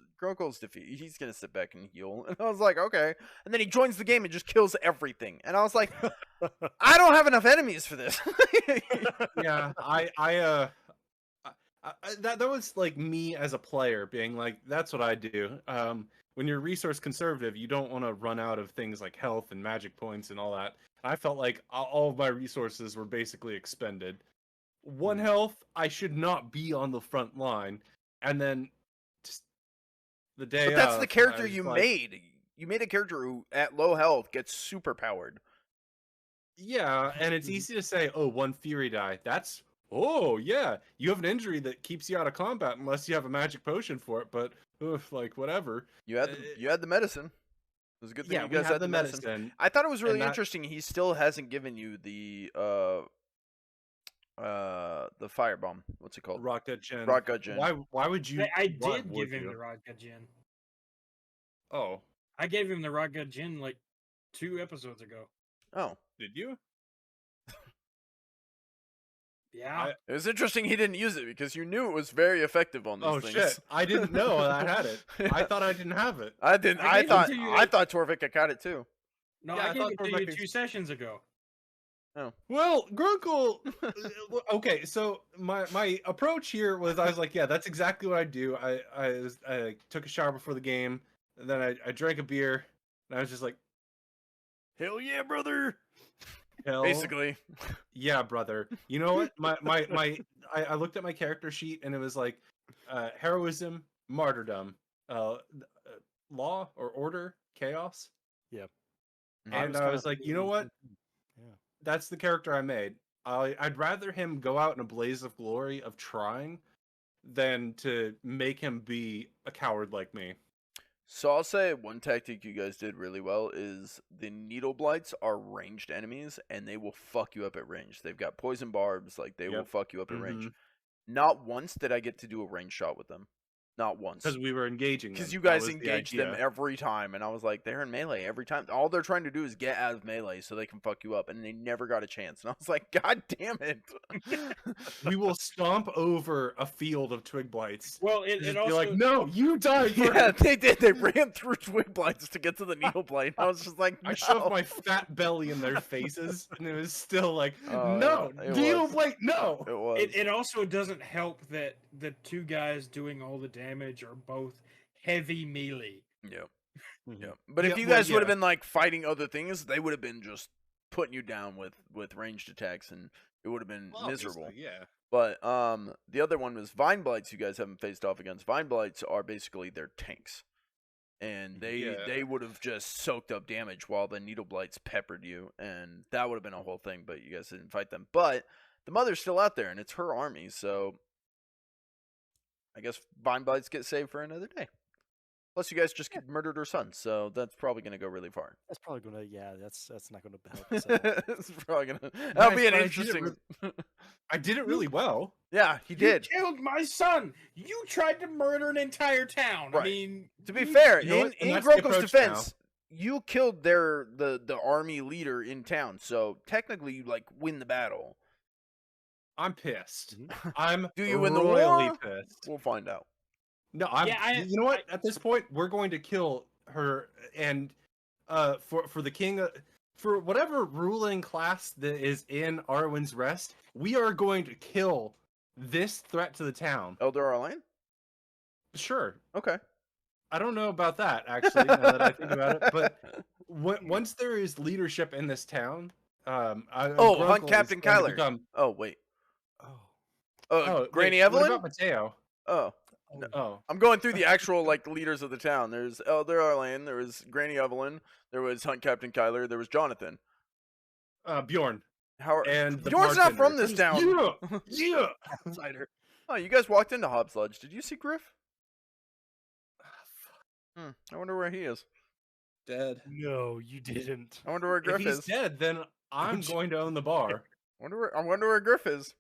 defeat. He's going to sit back and heal. And I was like, okay. And then he joins the game and just kills everything. And I was like, I don't have enough enemies for this. Yeah, that was like me as a player being like, that's what I do. When you're resource conservative, you don't want to run out of things like health and magic points and all that. I felt like all of my resources were basically expended. 1 health, I should not be on the front line. And then just the day But that's of, the character you made. you made a character who at low health gets super powered. Yeah, and it's easy to say, oh, 1 fury die. That's, oh, yeah, you have an injury that keeps you out of combat unless you have a magic potion for it, but, oof, like, whatever. You had the medicine. It was a good thing Yeah, you we guys had had the medicine. medicine. I thought it was really that- interesting. He still hasn't given you the firebomb. What's it called? Rock gut gen. Rock gut gen. Why would you? I why did would give him you? the Rock Gut Gin. Oh, I gave him the Rock Gut Gin like 2 episodes ago. Oh, did you? Yeah. it was interesting he didn't use it because you knew it was very effective on these Oh things. shit! I didn't know I had it. I thought I didn't have it. I didn't. I I gave it thought to you, I like- thought Torvekek had it too. No, Yeah, I I gave thought it to you Torvekek's- 2 sessions ago. Well, Grunkle. Okay, so my approach here was I was like, yeah, that's exactly what I do. I took a shower before the game, and then I drank a beer, and I was just like, Hell yeah, brother! hell, Basically, yeah, brother. You know what? I looked at my character sheet, and it was like, heroism, martyrdom, law or order, chaos. And I was like, you know what? Yeah. That's the character I made. I'd rather him go out in a blaze of glory of trying than to make him be a coward like me. so I'll say one tactic you guys did really well is the needle blights are ranged enemies and they will fuck you up at range. They've got poison barbs, like they will Yep. fuck you up at range. Mhm. Not once did I get to do a range shot with them. Not once. Because we were engaging them. Because you That guys was the engage them idea. every time, and I was like, they're in melee every time. All they're trying to do is get out of melee so they can fuck you up, and they never got a chance. And I was like, God damn it! We will stomp over a field of twig blights. Well, Just it be also like, no, you die first. Yeah, they did. They ran through twig blights to get to the needle blight. I was just like, no. I shoved my fat belly in their faces, and it was still like, Oh, no, it needle was. blight, no. It was. it also doesn't help that the 2 guys doing all the damage are both heavy melee. Yeah. Mhm. Yeah. But if Yeah, you well, guys would have yeah. been like fighting other things, they would have been just putting you down with ranged attacks, and it would have been miserable. Obviously, yeah. But the other one was Vine Blights. You guys haven't faced off against. Vine Blights are basically their tanks, and they Yeah. would have just soaked up damage while the Needle Blights peppered you, and that would have been a whole thing. But you guys didn't fight them. But the mother's still out there, and it's her army, so I guess Vine Blights get saved for another day. Plus, you guys just murdered her son, so that's probably gonna go really far. That's probably gonna. Yeah, that's not gonna help us at all. It's probably gonna. That'll be an but I did it interesting. I did it really well. Yeah, he did. You killed my son. You tried to murder an entire town. I Right. mean, To be fair, You know what? And in that's the Grunkle's approach defense, you killed the army leader in town, so technically you like win the battle. I'm pissed. Mhm. I'm Do you win the royally war? pissed. We'll find out. No, I'm. Yeah, you know what? At this point, we're going to kill her, and for the king, for whatever ruling class that is in Arwen's Rest, we are going to kill this threat to the town. Elder Arlane? Sure, Okay. I don't know about that actually. Now that I think about it, but once there is leadership in this town, Hunt Grunkle is Captain going to Kyler. become- Oh wait. Oh, Granny wait, Evelyn? What about Mateo? Oh, Oh, I'm going through the actual like leaders of the town. There's Elder Arlane. There was Granny Evelyn. There was Hunt Captain Kyler. There was Jonathan. Bjorn. How? And the Bjorn's not from bartender. this town. Yeah, yeah. Outsider. Oh, you guys walked into Hobbs Lodge. Did you see Griff? I wonder where he is. Dead. No, you didn't. I wonder where If Griff he's is. dead, then I'm going to own the bar. I wonder where Griff is.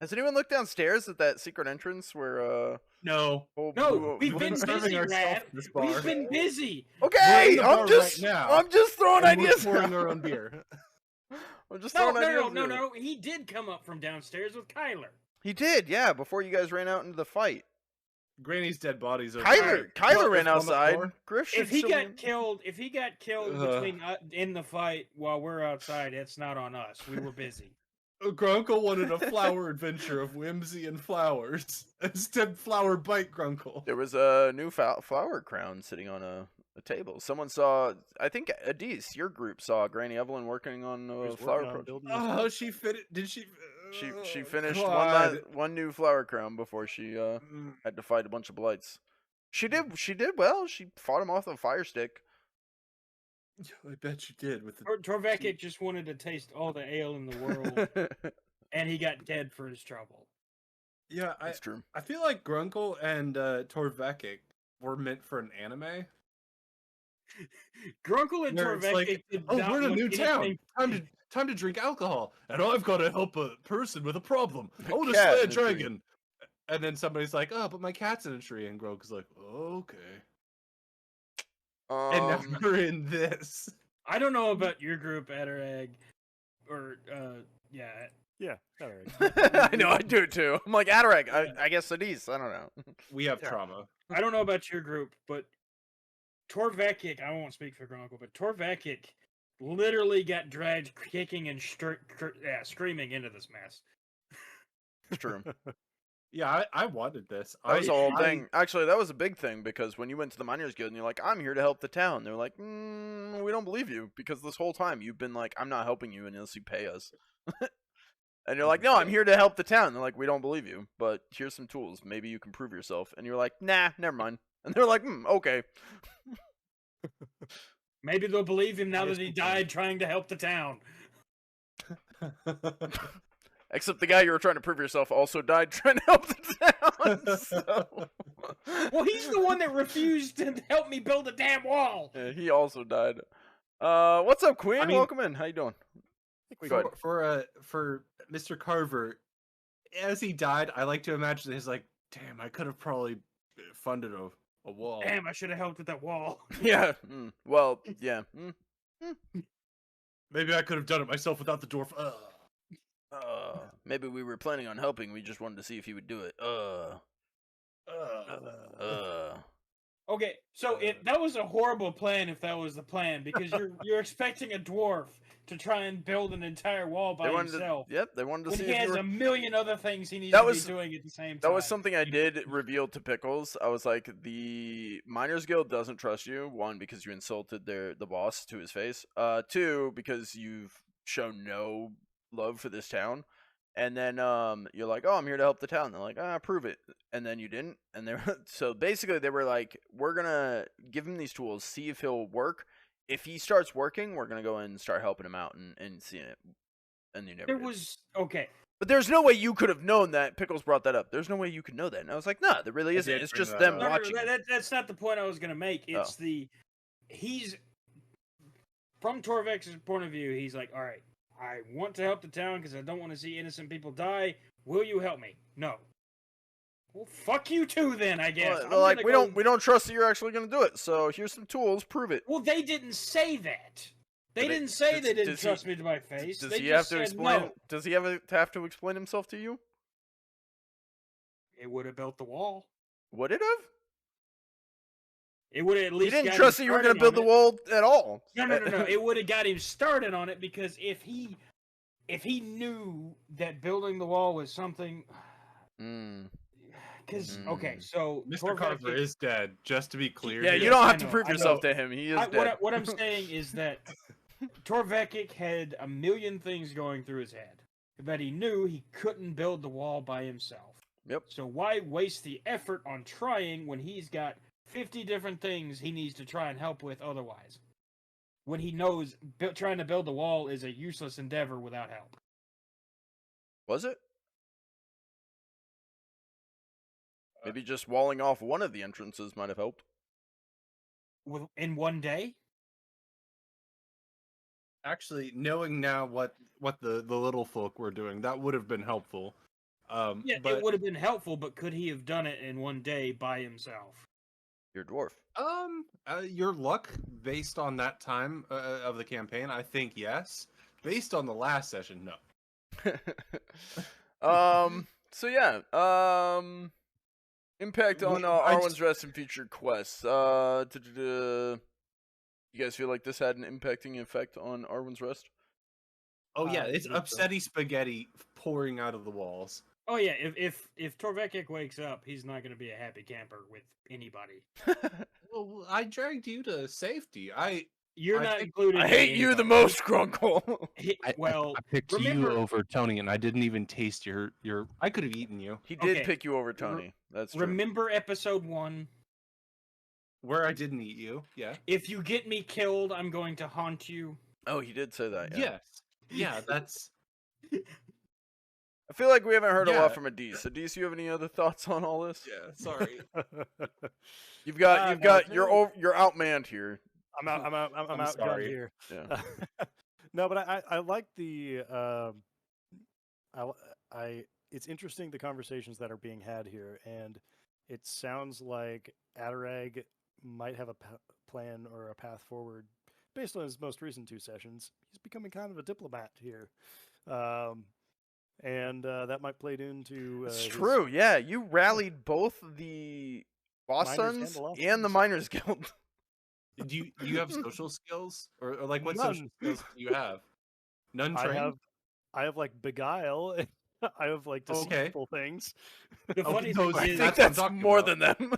Has anyone looked downstairs at that secret entrance where No. old no, blue- we've We've been been serving busy, ourselves Rath. at this bar. We've been busy. We're Okay, in the bar right now, I'm just throwing And we're ideas. pouring out. our own beer. I'm just No, throwing no, ideas. no, out. no. He did come up from downstairs with Kyler. He did, yeah. Before you guys ran out into the fight, Granny's dead body's over Kyler there. What, ran was on the outside. floor? Griff should If he still be- got killed, between in the fight while we're outside, it's not on us. We were busy. Grunkle wanted a flower adventure of whimsy and flowers. Instead, flower bite Grunkle. There was a new flower crown sitting on a table. Someone saw. I think Adaece, your group saw Granny Evelyn working on He a was flower working on crown. building this Oh, house. she fit it. Did she? She Oh, finished God. one new flower crown before she Mm. had to fight a bunch of blights. She did well. She fought him off with a fire stick. I bet you did with the Torvekek just wanted to taste all the ale in the world, and he got dead for his trouble. Yeah, That's true. I feel like Grunkle and Torvekek were meant for an anime. Grunkle and Where it's Torvekek like, did oh, not we're in a want new anything- town. Time to drink alcohol, and I've got to help a person with a problem. I want to cat slay a in a tree. dragon. And then somebody's like, "Oh, but my cat's in a tree," and Grunkle's like, "Okay." And now we're in this. I don't know about your group, Adarag, or yeah. Yeah, Adarag. I know, I do too. I'm like, Adarag, I guess Adaece, I don't know. We have Yeah. trauma. I don't know about your group, but Torvekek, I won't speak for Grunkle, but Torvekek literally got dragged kicking and screaming into this mess. It's true. Yeah, I wanted this. That was the whole thing. Actually, that was a big thing because when you went to the Miners Guild and you're like, I'm here to help the town, they're like, we don't believe you because this whole time you've been like, I'm not helping you unless you pay us. And you're like, no, I'm here to help the town. They're like, we don't believe you, but here's some tools. Maybe you can prove yourself. And you're like, nah, never mind. And they're like, okay. Maybe they'll believe him now Yes, that he we can. died trying to help the town. Except the guy you were trying to prove yourself also died trying to help the town. So... Well, he's the one that refused to help me build a damn wall. Yeah, he also died. What's up, Queen? I mean- Welcome in. How you doing? Go ahead. For Mr. Carver, as he died, I like to imagine he's like, damn, I could have probably funded a wall. Damn, I should have helped with that wall. Yeah. Well, yeah. Maybe I could have done it myself without the dwarf. Maybe we were planning on helping. We just wanted to see if he would do it. Okay, so that was a horrible plan if that was the plan, because you're expecting a dwarf to try and build an entire wall by himself. They wanted to When see he if has you were... a million other things he needs That to was- be doing at the same time. That was something I did reveal to Pickles. I was like, the Miners Guild doesn't trust you. One, because you insulted the boss to his face. Two, because you've shown no love for this town. And then you're like, oh, I'm here to help the town. They're like, prove it. And then you didn't. And so basically they were like, we're gonna give him these tools, see if he'll work. If he starts working, we're gonna go in and start helping him out and see it. And you never There did. was okay. But there's no way you could have known that. Pickles brought that up. There's no way you could know that. And I was like, nah, there really isn't. did It's bring just that them up. No, watching. that's not the point I was gonna make. It's he's from Torvek's point of view. He's like, all right, I want to help the town because I don't want to see innocent people die. Will you help me? No. Well, fuck you too, then. I guess. Well, like we don't trust that you're actually gonna do it. So here's some tools. Prove it. Well, they didn't say that. They But didn't say they didn't does he- trust me to my face. Does They he have just to said explain? no. Does he have to explain himself to you? It would have built the wall. Would it have? It would have at He least. didn't got trust that him you were gonna started build the on it. wall at all. No. It would have got him started on it because if he knew that building the wall was something, because okay, so Mr. Carver Torvekek- is dead, just to be clear. Yeah, here. you don't I have to know, prove I yourself know. to him. He is dead. What I'm saying is that Torvekek had a million things going through his head, but he knew he couldn't build the wall by himself. Yep. So why waste the effort on trying when he's got 50 different things he needs to try and help with otherwise? When he knows trying to build the wall is a useless endeavor without help. Was it? Maybe just walling off one of the entrances might have helped. In one day? Actually, knowing now what the little folk were doing, that would have been helpful. Yeah, but, it would have been helpful, but could he have done it in one day by himself? You're a dwarf. Your luck based on that time of the campaign, I think yes. Based on the last session, no. So yeah. Impact on Arwen's Rest and future quests. You guys feel like this had an impacting effect on Arwen's Rest? Oh yeah, I it's believe so. upsetty spaghetti pouring out of the walls. Oh yeah, if Torvekek wakes up, he's not going to be a happy camper with anybody. Well, I dragged you to safety. You're I not think- included. I in hate you the anybody. most, Grunkle. Well, I picked remember- you over Tony, and I didn't even taste your. I could have eaten you. He did Okay, pick you over Tony. That's true. remember episode 1 Where I didn't eat you. Yeah. If you get me killed, I'm going to haunt you. Oh, he did say that. Yeah. Yes. Yeah, that's. I feel like we haven't heard a Yeah. lot from Adaece. Adaece, you have any other thoughts on all this? Yeah. Sorry. You've got no, you're outmanned here. I'm outgunned sorry. here. Yeah. No, but I like the it's interesting the conversations that are being had here, and it sounds like Adarag might have a plan or a path forward based on his most recent 2 sessions. He's becoming kind of a diplomat here, and that might play into. It's his true. Yeah, you rallied both the Lost Miners and Sons the Lost and the Sons. Miners Guild. Do you have social skills, or like what None. social skills do you have? None trained. I have like beguile. I have like Okay. deceitful things. The funny thing those- I is, think that's what I'm that's talking more about. than them.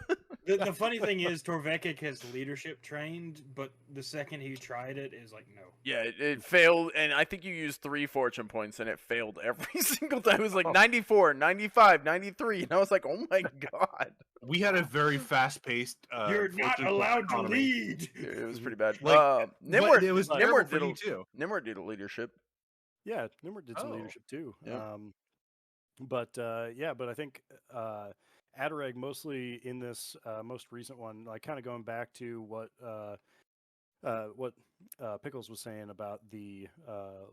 the funny thing is, Torvekek has leadership trained, but the second he tried it, is like no. Yeah, it failed, and I think you used 3 fortune points, and it failed every single time. It was like Oh. 94, 95, 93, and I was like, oh my god. We had a very fast-paced. You're not fortune point allowed to economy. lead. It was pretty bad. Like, Nimward, But it was Nimward terrible Nimward for did, you too. Nimward did a leadership. Yeah, Nimrod did some Oh. leadership too. Yeah. But I think Adarag mostly in this most recent one, like kind of going back to what Pickles was saying about the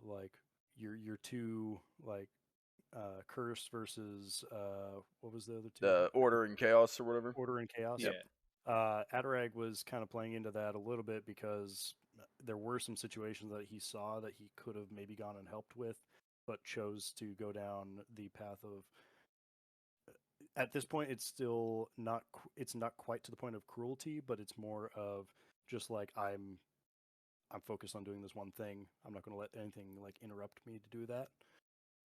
like your 2 like curse versus what was the other 2? The Order and Chaos or whatever. Order and Chaos. Yeah. Adarag was kind of playing into that a little bit because there were some situations that he saw that he could have maybe gone and helped with, but chose to go down the path of. At this point, it's still not. It's not quite to the point of cruelty, but it's more of just like I'm focused on doing this one thing. I'm not going to let anything like interrupt me to do that.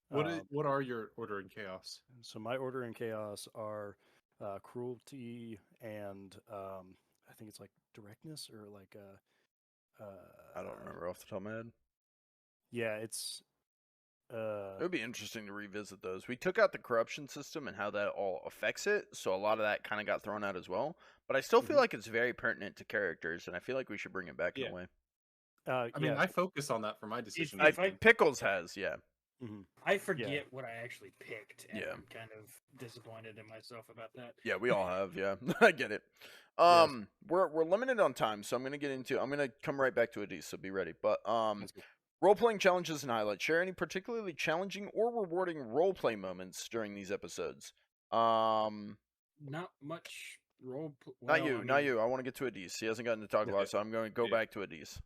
What are your order and chaos? So my order and chaos are cruelty and I think it's like directness or like I don't remember off the top of my head. Yeah, it's It would be interesting to revisit those. We took out the corruption system and how that all affects it, so a lot of that kind of got thrown out as well. But I still feel like it's very pertinent to characters, and I feel like we should bring it back in Yeah. a way. I mean, yeah. I focus on that for my decision. If I- Pickles has, yeah. Mhm. I forget what I actually picked, and Yeah. I'm kind of disappointed in myself about that. Yeah, we all have, yeah. I get it. We're limited on time, so I'm gonna come right back to Adaece, so be ready. But That's good. role-playing challenges and highlights. Share any particularly challenging or rewarding role-play moments during these episodes. Not much role. Not you. I want to get to Adaece. He hasn't gotten to talk a lot, so I'm going to go Yeah. back to Adaece.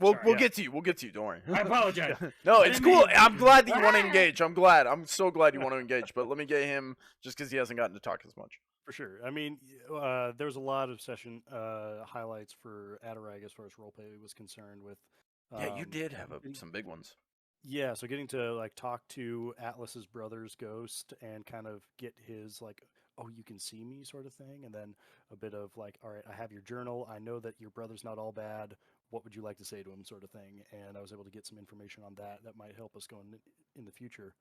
We'll Sorry. get to you. We'll get to you. Don't worry. I apologize. No, I it's didn't cool. mean- I'm glad that you want to Ah! engage. I'm so glad you want to engage. But let me get him just because he hasn't gotten to talk as much. For sure. I mean, there was a lot of session highlights for Adarag as far as roleplay was concerned. With Yeah, you did have some big ones. Yeah, so getting to like talk to Atlas's brother's ghost and kind of get his like, oh, you can see me sort of thing, and then a bit of like, all right, I have your journal. I know that your brother's not all bad. What would you like to say to him, sort of thing. And I was able to get some information on that might help us going in the future.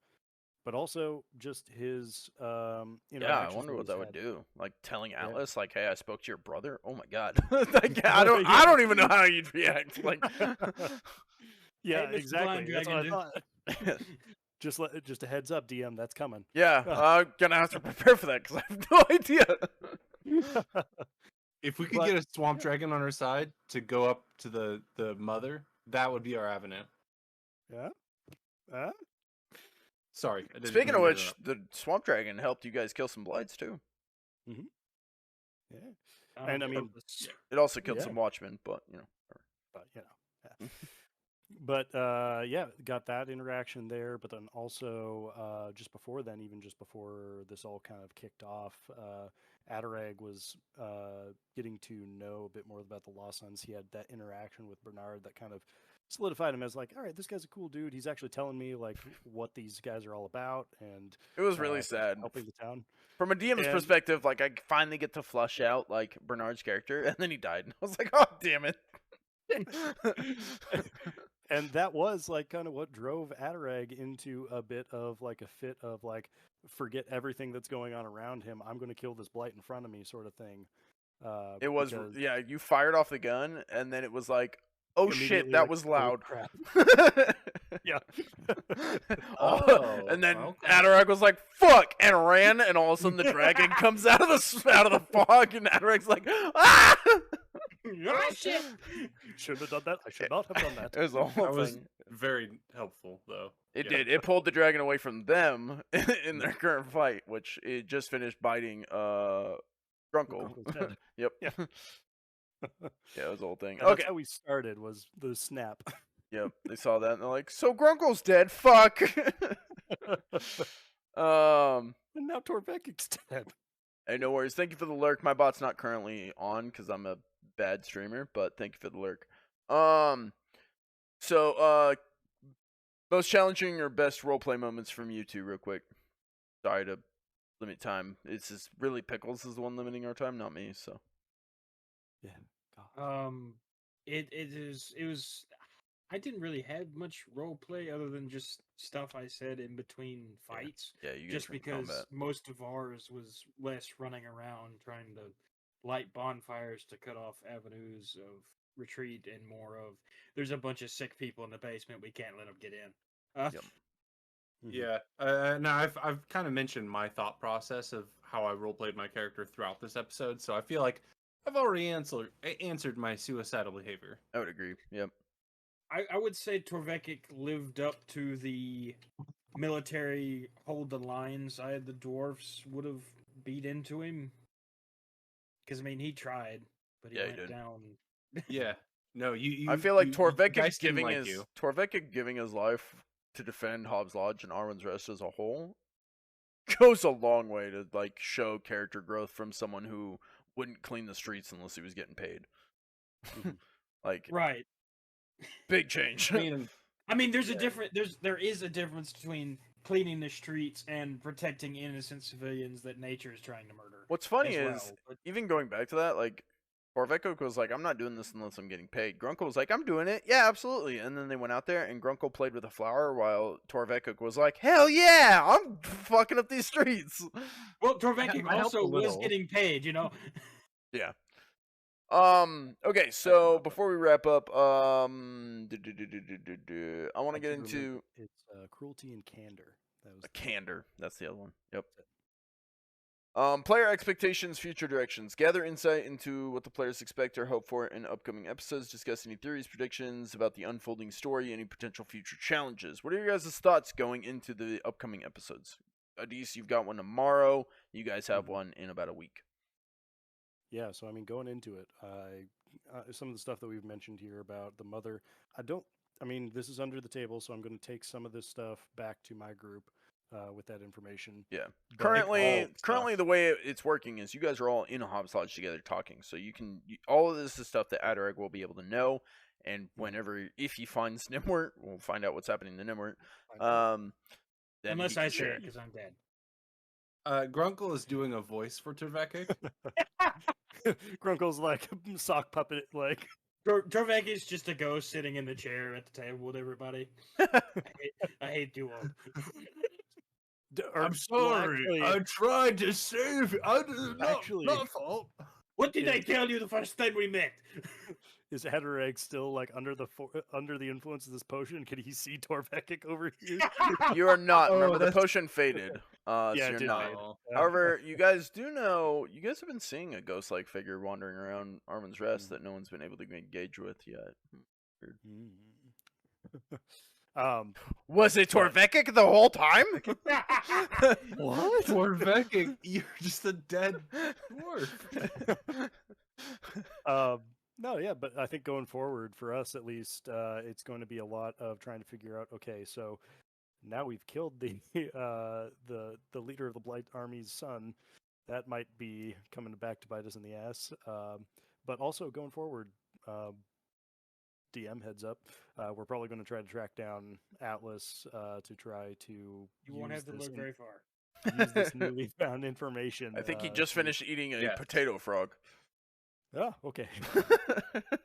But also just his Yeah, I interactions wonder that what he's that would had. do. Like telling Yeah. Atlas, like, "Hey, I spoke to your brother." Oh my god! Like, I don't even know how you'd react. Like, Yeah, Hey, Mr. exactly. Blind That's what I Dragon, thought. Just a heads up, DM. That's coming. yeah, I'm gonna have to prepare for that because I have no idea. If we could But- get a swamp dragon on our side to go up to the mother, that would be our avenue. Yeah. Sorry. I didn't Speaking mean of to which, interrupt. the swamp dragon helped you guys kill some blights too. Yeah. And I mean, It also killed Yeah. some watchmen, but you know. but yeah. But yeah, got that interaction there. But then also just before then, even just before this all kind of kicked off, Adarag was getting to know a bit more about the Lost Sons. He had that interaction with Bernard that kind of solidified him as like, all right, this guy's a cool dude. He's actually telling me like what these guys are all about, and It was really sad. helping the town. From a DM's And- perspective, like I finally get to flush out like Bernard's character, and then he died. I was like, oh damn it. And that was like kind of what drove Adarag into a bit of like a fit of like, forget everything that's going on around him. I'm going to kill this blight in front of me, sort of thing. It was, because yeah, you fired off the gun, and then it was like, oh shit, immediately that went, was "Oh, loud. crap." Yeah. Oh, And then okay. Adarag was like, fuck, and ran, and all of a sudden the dragon comes out of the fog, and Adarag's like, ah! Oh shit! Should have done that. I should not have done that. It was the whole That was thing. very helpful, though. It Yeah. did. It pulled the dragon away from them in their current fight, which it just finished biting Grunkle. Grunkle's head. Yep. Yeah. Yeah, it was the whole thing. And Okay. that's how we started, was the snap. Yep. They saw that and they're like, so Grunkle's dead. Fuck. And now Torvekek's dead. Hey, no worries. Thank you for the lurk. My bot's not currently on because I'm a bad streamer, but thank you for the lurk. So most challenging or best roleplay moments from you two, real quick. Sorry to limit time. It's just really Pickles is the one limiting our time, not me. So Yeah. God. It was. I didn't really have much role play other than just stuff I said in between fights. yeah, you guys Just were in because combat. most of ours was less running around trying to light bonfires to cut off avenues of retreat and more of there's a bunch of sick people in the basement, we can't let them get in. Yep. Yeah. Now I've kind of mentioned my thought process of how I roleplayed my character throughout this episode, so I feel like I've already answered my suicidal behavior. I would agree. Yep. I would say Torvekek lived up to the military hold the line side the dwarfs would have beat into him. Because, I mean, he tried, but he Yeah, he went did. down. Yeah. No, you. I feel like guys Torvekek didn't giving like his you. Torvekek giving his life to defend Hobbs Lodge and Arwen's Rest as a whole goes a long way to like show character growth from someone who wouldn't clean the streets unless he was getting paid. Like Right. big change. I mean, there's a Yeah. different. There is a difference between cleaning the streets and protecting innocent civilians that nature is trying to murder. What's funny as is well, but- even going back to that, like Torvekek was like, I'm not doing this unless I'm getting paid. Grunkle was like, I'm doing it. Yeah, absolutely. And then they went out there and Grunkle played with a flower while Torvekek was like, hell yeah, I'm fucking up these streets. Well, Torvekek I helped a also was little. getting paid, you know. Yeah. Okay, so before we wrap up, I want to I get did into remember it's cruelty and candor. That was a candor. That's the other one. Yep. Player expectations, future directions. Gather insight into what the players expect or hope for in upcoming episodes. Discuss any theories, predictions about the unfolding story, any potential future challenges. What are your guys' thoughts going into the upcoming episodes? Adaece, you've got one tomorrow. You guys have one in about a week. Yeah, so I mean, going into it, some of the stuff that we've mentioned here about the mother, I mean, this is under the table, so I'm going to take some of this stuff back to my group with that information. Yeah. But Currently, the way it's working is you guys are all in a Hobbs Lodge together talking, so all of this is stuff that Adarag will be able to know, and if he finds Nimwort, we'll find out what's happening to Nimwort. Then Unless he can I say share it, because I'm dead. Grunkle is doing a voice for Torvekek. Grunkle's like sock puppet, like Torvekek is just a ghost sitting in the chair at the table with everybody. I hate you all. I'm sorry. I tried to save you. I did Actually- not fault. What did I tell you the first time we met? Is Adarag still like under the influence of this potion? Can he see Torvekek over here? You are not. Oh, Remember, the that's- potion faded. So Yeah, it you're did not. fade. Yeah. However, you guys do know, you guys have been seeing a ghost-like figure wandering around Arwen's Rest that no one's been able to engage with yet. Was it Torvekek the whole time? What? Torvekek, you're just a dead dwarf. No, yeah, but I think going forward, for us at least, it's going to be a lot of trying to figure out. Okay, so now we've killed the the leader of the Blight Army's son. That might be coming back to bite us in the ass. But also going forward, DM heads up, we're probably going to try to track down Atlas to try to. You won't have to this look very far. use this newly found information. I think he just to- finished eating a Yes. potato frog. Oh, okay.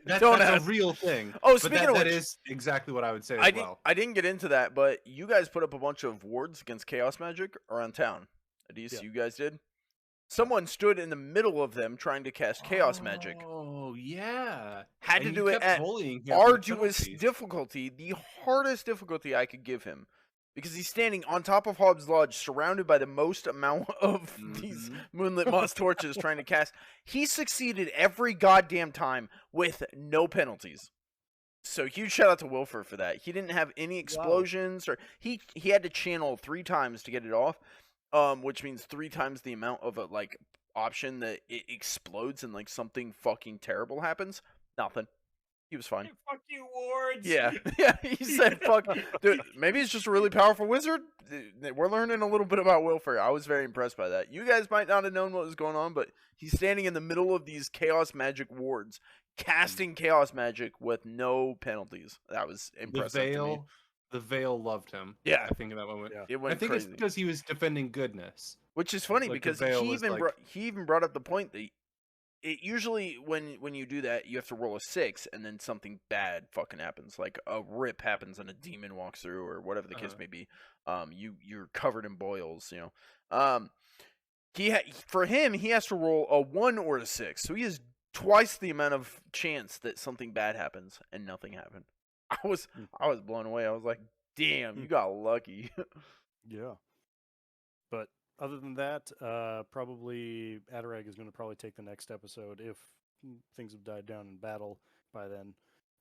That's Don't a ask. real thing. Oh, But speaking of that which, is exactly what I would say I as well. didn't get into that, but you guys put up a bunch of wards against chaos magic around town. Adaece, Yeah. you guys did. someone stood in the middle of them trying to cast chaos magic. Oh yeah. Had to And do you it kept at bullying him with arduous penalties. difficulty, the hardest difficulty I could give him. Because he's standing on top of Hobbs Lodge, surrounded by the most amount of these moonlit moss torches trying to cast. He succeeded every goddamn time with no penalties. So huge shout out to Wilfer for that. He didn't have any explosions, or he had to channel 3 times to get it off, which means 3 times the amount of a option that it explodes and something fucking terrible happens. Nothing. He was fine. Fuck you, wards. Yeah, yeah. He said, "Fuck, dude." Maybe he's just a really powerful wizard. We're learning a little bit about Wilfer. I was very impressed by that. You guys might not have known what was going on, but he's standing in the middle of these chaos magic wards, casting chaos magic with no penalties. That was impressive to me. The Veil loved him. Yeah. I think in that moment. Yeah. It went I think crazy. it's because he was defending goodness. Which is funny Like, the because Veil he was even brought up the point that it usually when you do that you have to roll a 6 and then something bad fucking happens, like a rip happens and a demon walks through or whatever the case may be. You're covered in boils, you know. For him he has to roll a 1 or a 6, so he has twice the amount of chance that something bad happens, and nothing happened. I was blown away. I was like, damn, you got lucky. Yeah. But other than that, probably Adarag is going to probably take the next episode if things have died down in battle by then.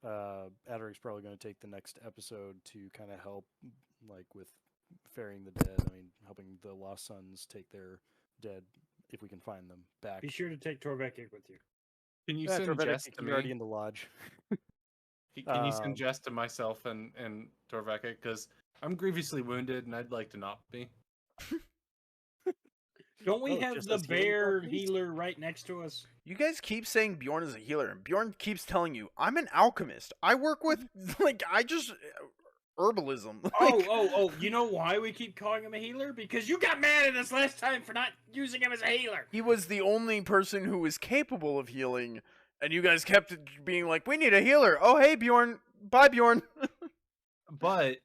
Adarag's probably going to take the next episode to kind of help, with ferrying the dead. I mean, helping the Lost Sons take their dead, if we can find them, back. Be sure to take Torvekek with you. Can you Yeah, send Torvekek, Jess to you're already me? in the lodge. Can you send Jess to myself and Torvekek? Because I'm grievously wounded and I'd like to not be. Don't we Oh, have just the as healing bear properties? healer right next to us? You guys keep saying Bjorn is a healer, and Bjorn keeps telling you, I'm an alchemist. I work with, I just, herbalism. Oh, you know why we keep calling him a healer? Because you got mad at us last time for not using him as a healer. He was the only person who was capable of healing, and you guys kept being like, we need a healer. Oh, hey, Bjorn. Bye, Bjorn. But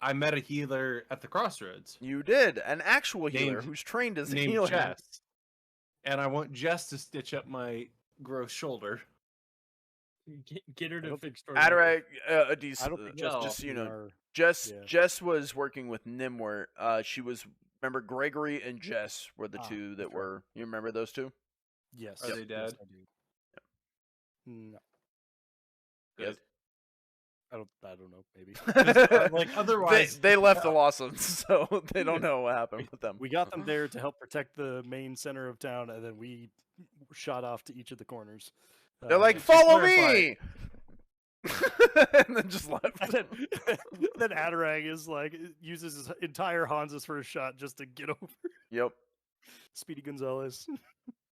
I met a healer at the crossroads You did. An actual healer Named- who's trained as a named healer. Jess, and I want Jess to stitch up my gross shoulder. Get her to don't fix Adarag, Adaece, I don't think just so you know, are- Jess, yeah. Jess was working with Nimwort. She was, remember, Gregory and Jess were the 2 that that's right. were, you remember those 2? Yes. Are they yes, dead? I do. No, Good. I don't know. Maybe Otherwise, they left the Lawsons, so they don't know what happened with them. we got them there to help protect the main center of town, and then we shot off to each of the corners. They're like, just to follow clarify- me! And then just left. then Adarag is uses his entire Hanses for a shot just to get over Yep. Speedy Gonzalez.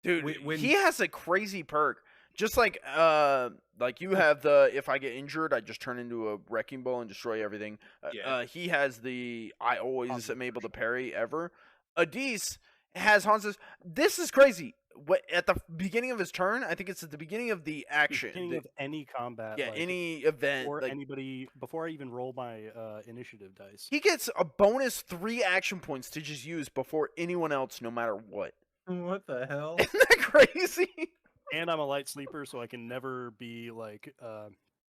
Dude, when- he has a crazy perk. Just like you have the, if I get injured, I just turn into a wrecking ball and destroy everything. Yeah. He has the, I always Hanses am able to version. parry ever. Adaece has Hanses. This is crazy. What, at the beginning of his turn, I think it's at the beginning of the action. Beginning of any combat. yeah, any event. Or like, anybody before I even roll my initiative dice. he gets a bonus 3 action points to just use before anyone else, no matter what. what the hell? Isn't that crazy? And I'm a light sleeper, so I can never be I can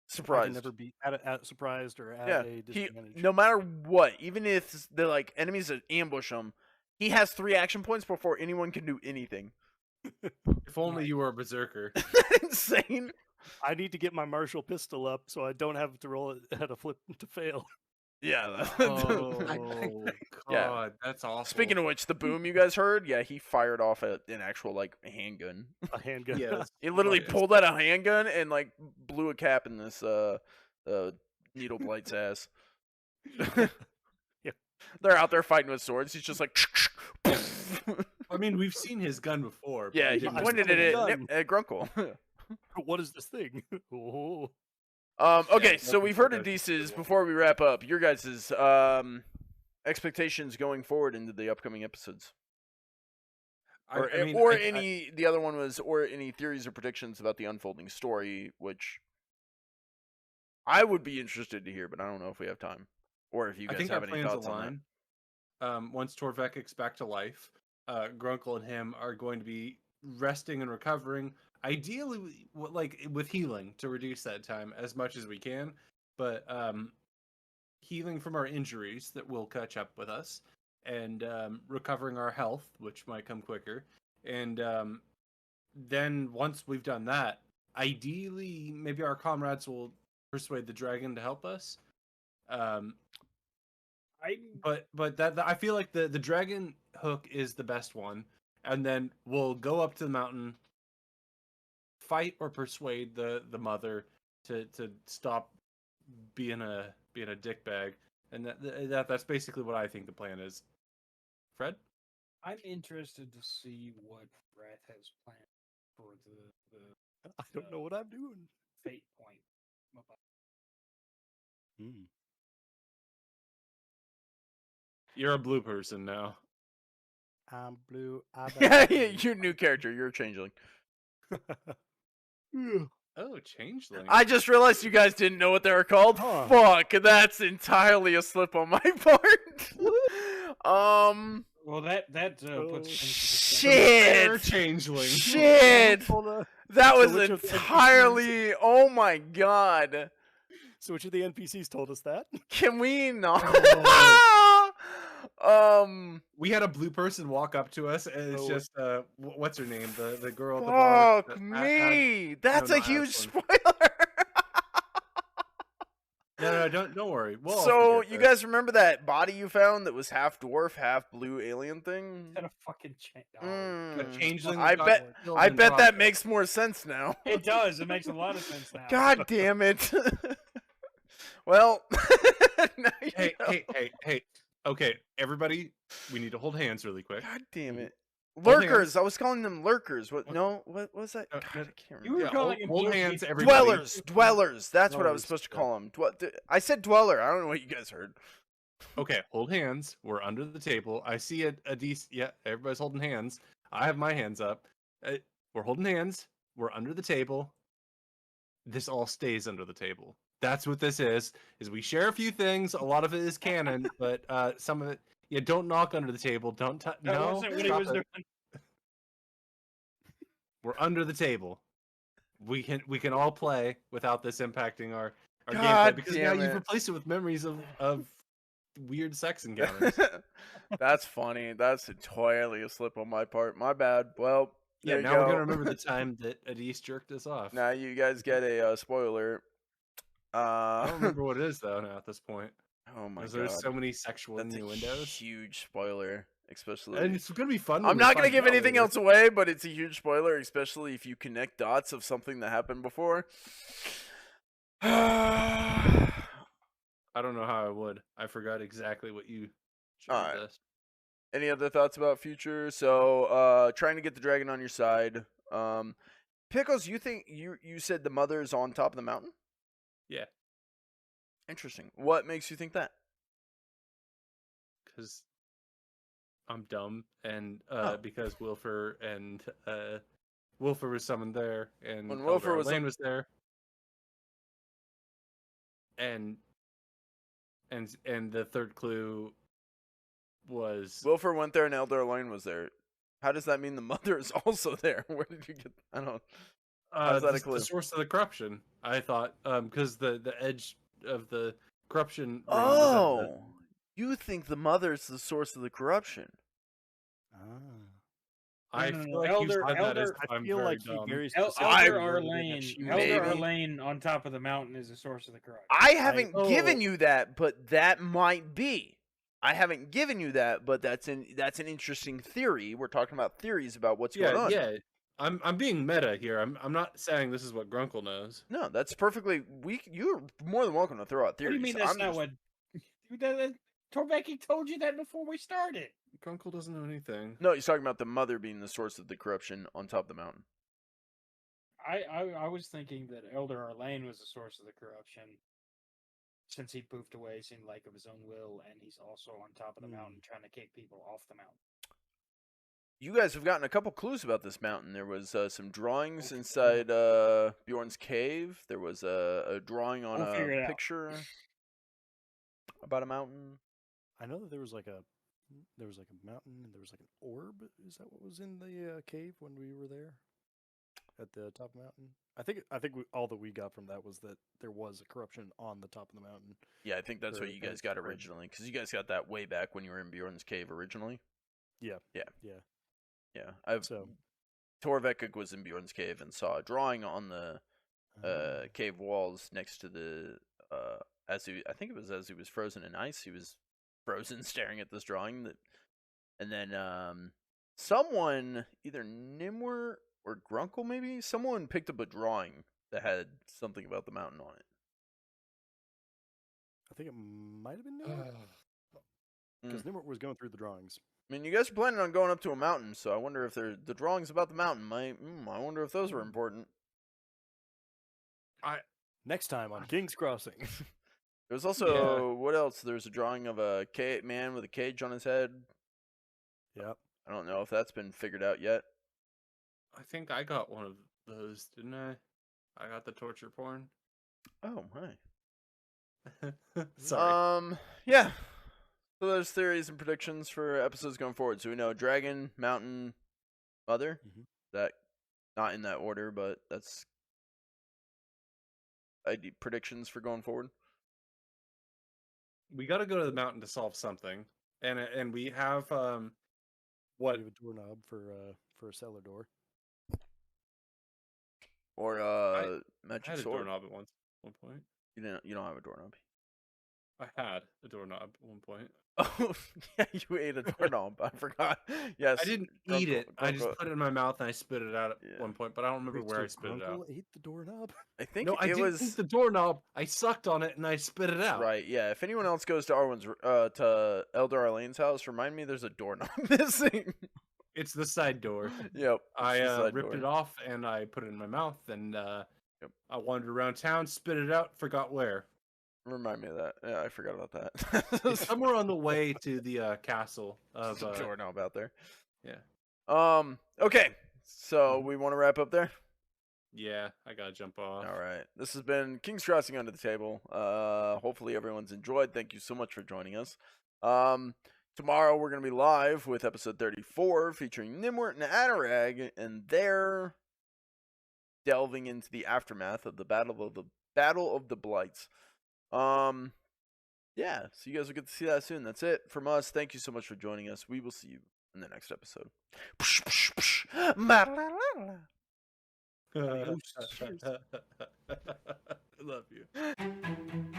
Surprised. never be at surprised or at Yeah, a he, disadvantage. no matter what, even if the enemies that ambush him, he has 3 action points before anyone can do anything. If only you were a berserker. Isn't that insane? I need to get my martial pistol up so I don't have to roll it at a flip to fail. Yeah. Oh Yeah. God, that's awful. Speaking of which, the boom you guys heard, yeah, he fired off an actual handgun. A handgun. yes, He literally yes. pulled out a handgun and blew a cap in this needle blight's ass. Yeah. They're out there fighting with swords. He's just like. I mean, we've seen his gun before. but Yeah, we he didn't pointed know it what at Grunkle. What is this thing? Oh. Okay, Yeah, so we've heard definitely Adaece's. good. Before we wrap up, your guys' expectations going forward into the upcoming episodes, or the other one was, or any theories or predictions about the unfolding story, which I would be interested to hear, but I don't know if we have time, or if you I guys think have our any plans thoughts on that. align. Once Torvekek's back to life, Grunkle and him are going to be resting and recovering, ideally like with healing to reduce that time as much as we can, but healing from our injuries that will catch up with us, and recovering our health, which might come quicker. And then once we've done that, ideally, maybe our comrades will persuade the dragon to help us. But that I feel like the dragon hook is the best one, and then we'll go up to the mountain, fight or persuade the mother to stop being a dickbag, and that's basically what I think the plan is. Fred? I'm interested to see what Rath has planned for the I don't know what I'm doing. fate point. Hmm. You're a blue person now. I'm blue. Yeah, your new character. You're a changeling. Oh, changeling. I just realized you guys didn't know what they were called. Huh. Fuck, that's entirely a slip on my part. Well, that Oh, puts Fair Shit. changeling. Shit. Hold on. That So was which of the entirely. Oh my god. So which of the NPCs told us that? Can we not? We had a blue person walk up to us, and it's Oh. just what's her name? The girl at the bar. Fuck me. That's no, a not huge Ashlyn. spoiler. No, don't worry. Well, So you guys remember that body you found that was half dwarf, half blue alien thing? a fucking change. Mm. changeling. I got bet- killed I in bet that progress. makes more sense now. It does. It makes a lot of sense now. God damn it. Well, now you Hey, know. hey. Okay, everybody, we need to hold hands really quick. God damn it. Hold Lurkers. hands. I was calling them lurkers. What? What? No. What was that? No, God, no. I can't You remember. were calling them hold blue hands, people. everybody. Dwellers. That's what I was Dwellers, supposed to yeah. call them. I said dweller. I don't know what you guys heard. Okay, hold hands. We're under the table. I see a decent. Yeah, everybody's holding hands. I have my hands up. We're holding hands. We're under the table. This all stays under the table. That's what this is we share a few things. A lot of it is canon, but some of it, yeah, don't knock under the table. Don't touch. That No, wasn't what he stop was it. doing. We're under the table. We can all play without this impacting our God gameplay, because now damn you've it. replaced it with memories of weird sex encounters. That's funny. That's entirely a slip on my part. My bad. Well, Yeah, there you now we're go. gonna remember the time that Adaece jerked us off. Now you guys get a spoiler. I don't remember what it is though now at this point. Oh my Because god. there's so many sexual That's a innuendos. huge spoiler, especially. And it's gonna be fun. I'm when we not gonna find give out anything later. else away, but it's a huge spoiler, especially if you connect dots of something that happened before. I don't know how I would. I forgot exactly what you showed Alright. us. Any other thoughts about future? So, trying to get the dragon on your side. Pickles, you think you said the mother is on top of the mountain? Yeah, Interesting. What makes you think that? because I'm dumb, and Oh. because Wilfer was summoned there, and When Elder Wilfer was Arlane was there, and the third clue was Wilfer went there and Elder Lane was there. How does that mean the mother is also there? Where did you get? I don't. How's that a clue? the source of the corruption. I thought because the edge of the corruption. ring was at the- Oh, you think the mother is the source of the corruption? I No, feel like Elder- you said that as Elder- if I I'm feel very like he dumb. very Elder specifically worded worded that Arlane, she Elder maybe- Arlane on top of the mountain is the source of the corruption. I haven't given oh. you that, but that might be. I haven't given you that, but that's an interesting theory. We're talking about theories about what's going on. Yeah. I'm being meta here. I'm not saying this is what Grunkle knows. No, that's perfectly. You're more than welcome to throw out What do theories. you mean that's I'm not just- what? Torvekek told you that before we started. Grunkle doesn't know anything. No, he's talking about the mother being the source of the corruption on top of the mountain. I was thinking that Elder Arlane was the source of the corruption, since he poofed away, seemed like of his own will, and he's also on top of the mountain trying to kick people off the mountain. You guys have gotten a couple clues about this mountain. There was some drawings inside Bjorn's cave. There was a drawing on We'll figure it a out. picture about a mountain. I know that there was like a there was like a mountain and there was like an orb. Is that what was in the cave when we were there at the top of the mountain? I think all that we got from that was that there was a corruption on the top of the mountain. Yeah, I think that's Or what you kind of guys got spread. originally, because you guys got that way back when you were in Bjorn's cave originally. Yeah. Yeah. Yeah. Yeah, I've So Torvekek was in Bjorn's cave and saw a drawing on the uh, cave walls next to the as he I think it was as he was frozen in ice. He was frozen staring at this drawing that, and then someone, either Nimwer or Grunkle maybe, someone picked up a drawing that had something about the mountain on it. I think it might have been Nimrod because Nimrod was going through the drawings. I mean, you guys are planning on going up to a mountain, so I wonder if the drawings about the mountain might. I wonder if those were important. Next time on King's Crossing. There was also what else? There's a drawing of a man with a cage on his head. Yep. I don't know if that's been figured out yet. I think I got one of those, didn't I? I got the torture porn. Oh my. Sorry. Yeah. So there's theories and predictions for episodes going forward. So we know Dragon, Mountain, Mother. Mhm. That not in that order, but that's predictions for going forward. We got to go to the mountain to solve something, and we have what? We have a doorknob for a cellar door. Or I magic had a sword. doorknob at one point. You don't have a doorknob. I had a doorknob at one point. Oh yeah, you ate a doorknob. I forgot. Yes. I didn't eat it. I just put it in my mouth and I spit it out at one point, but I don't remember Wait, where so I spit it out. Grunkle ate the doorknob? I think No, I it didn't was eat the doorknob. I sucked on it and I spit it out. right. Yeah. If anyone else goes to Arwen's to Elder Arlene's house, remind me there's a doorknob missing. It's the side door. Yep. I it's the side ripped door. it off and I put it in my mouth and I wandered around town, spit it out, forgot where. Remind me of that. Yeah, I forgot about that. It's somewhere on the way to the castle of There's a doorknob out there. Yeah. Okay. So we want to wrap up there. Yeah, I gotta jump off. All right. This has been King's Crossing Under the Table. Hopefully everyone's enjoyed. Thank you so much for joining us. Tomorrow we're going to be live with episode 34 featuring Nimwort and Adarag, and they're delving into the aftermath of the Battle of the Blights. Yeah, so you guys will get to see that soon. That's it from us. Thank you so much for joining us. We will see you in the next episode. I love you.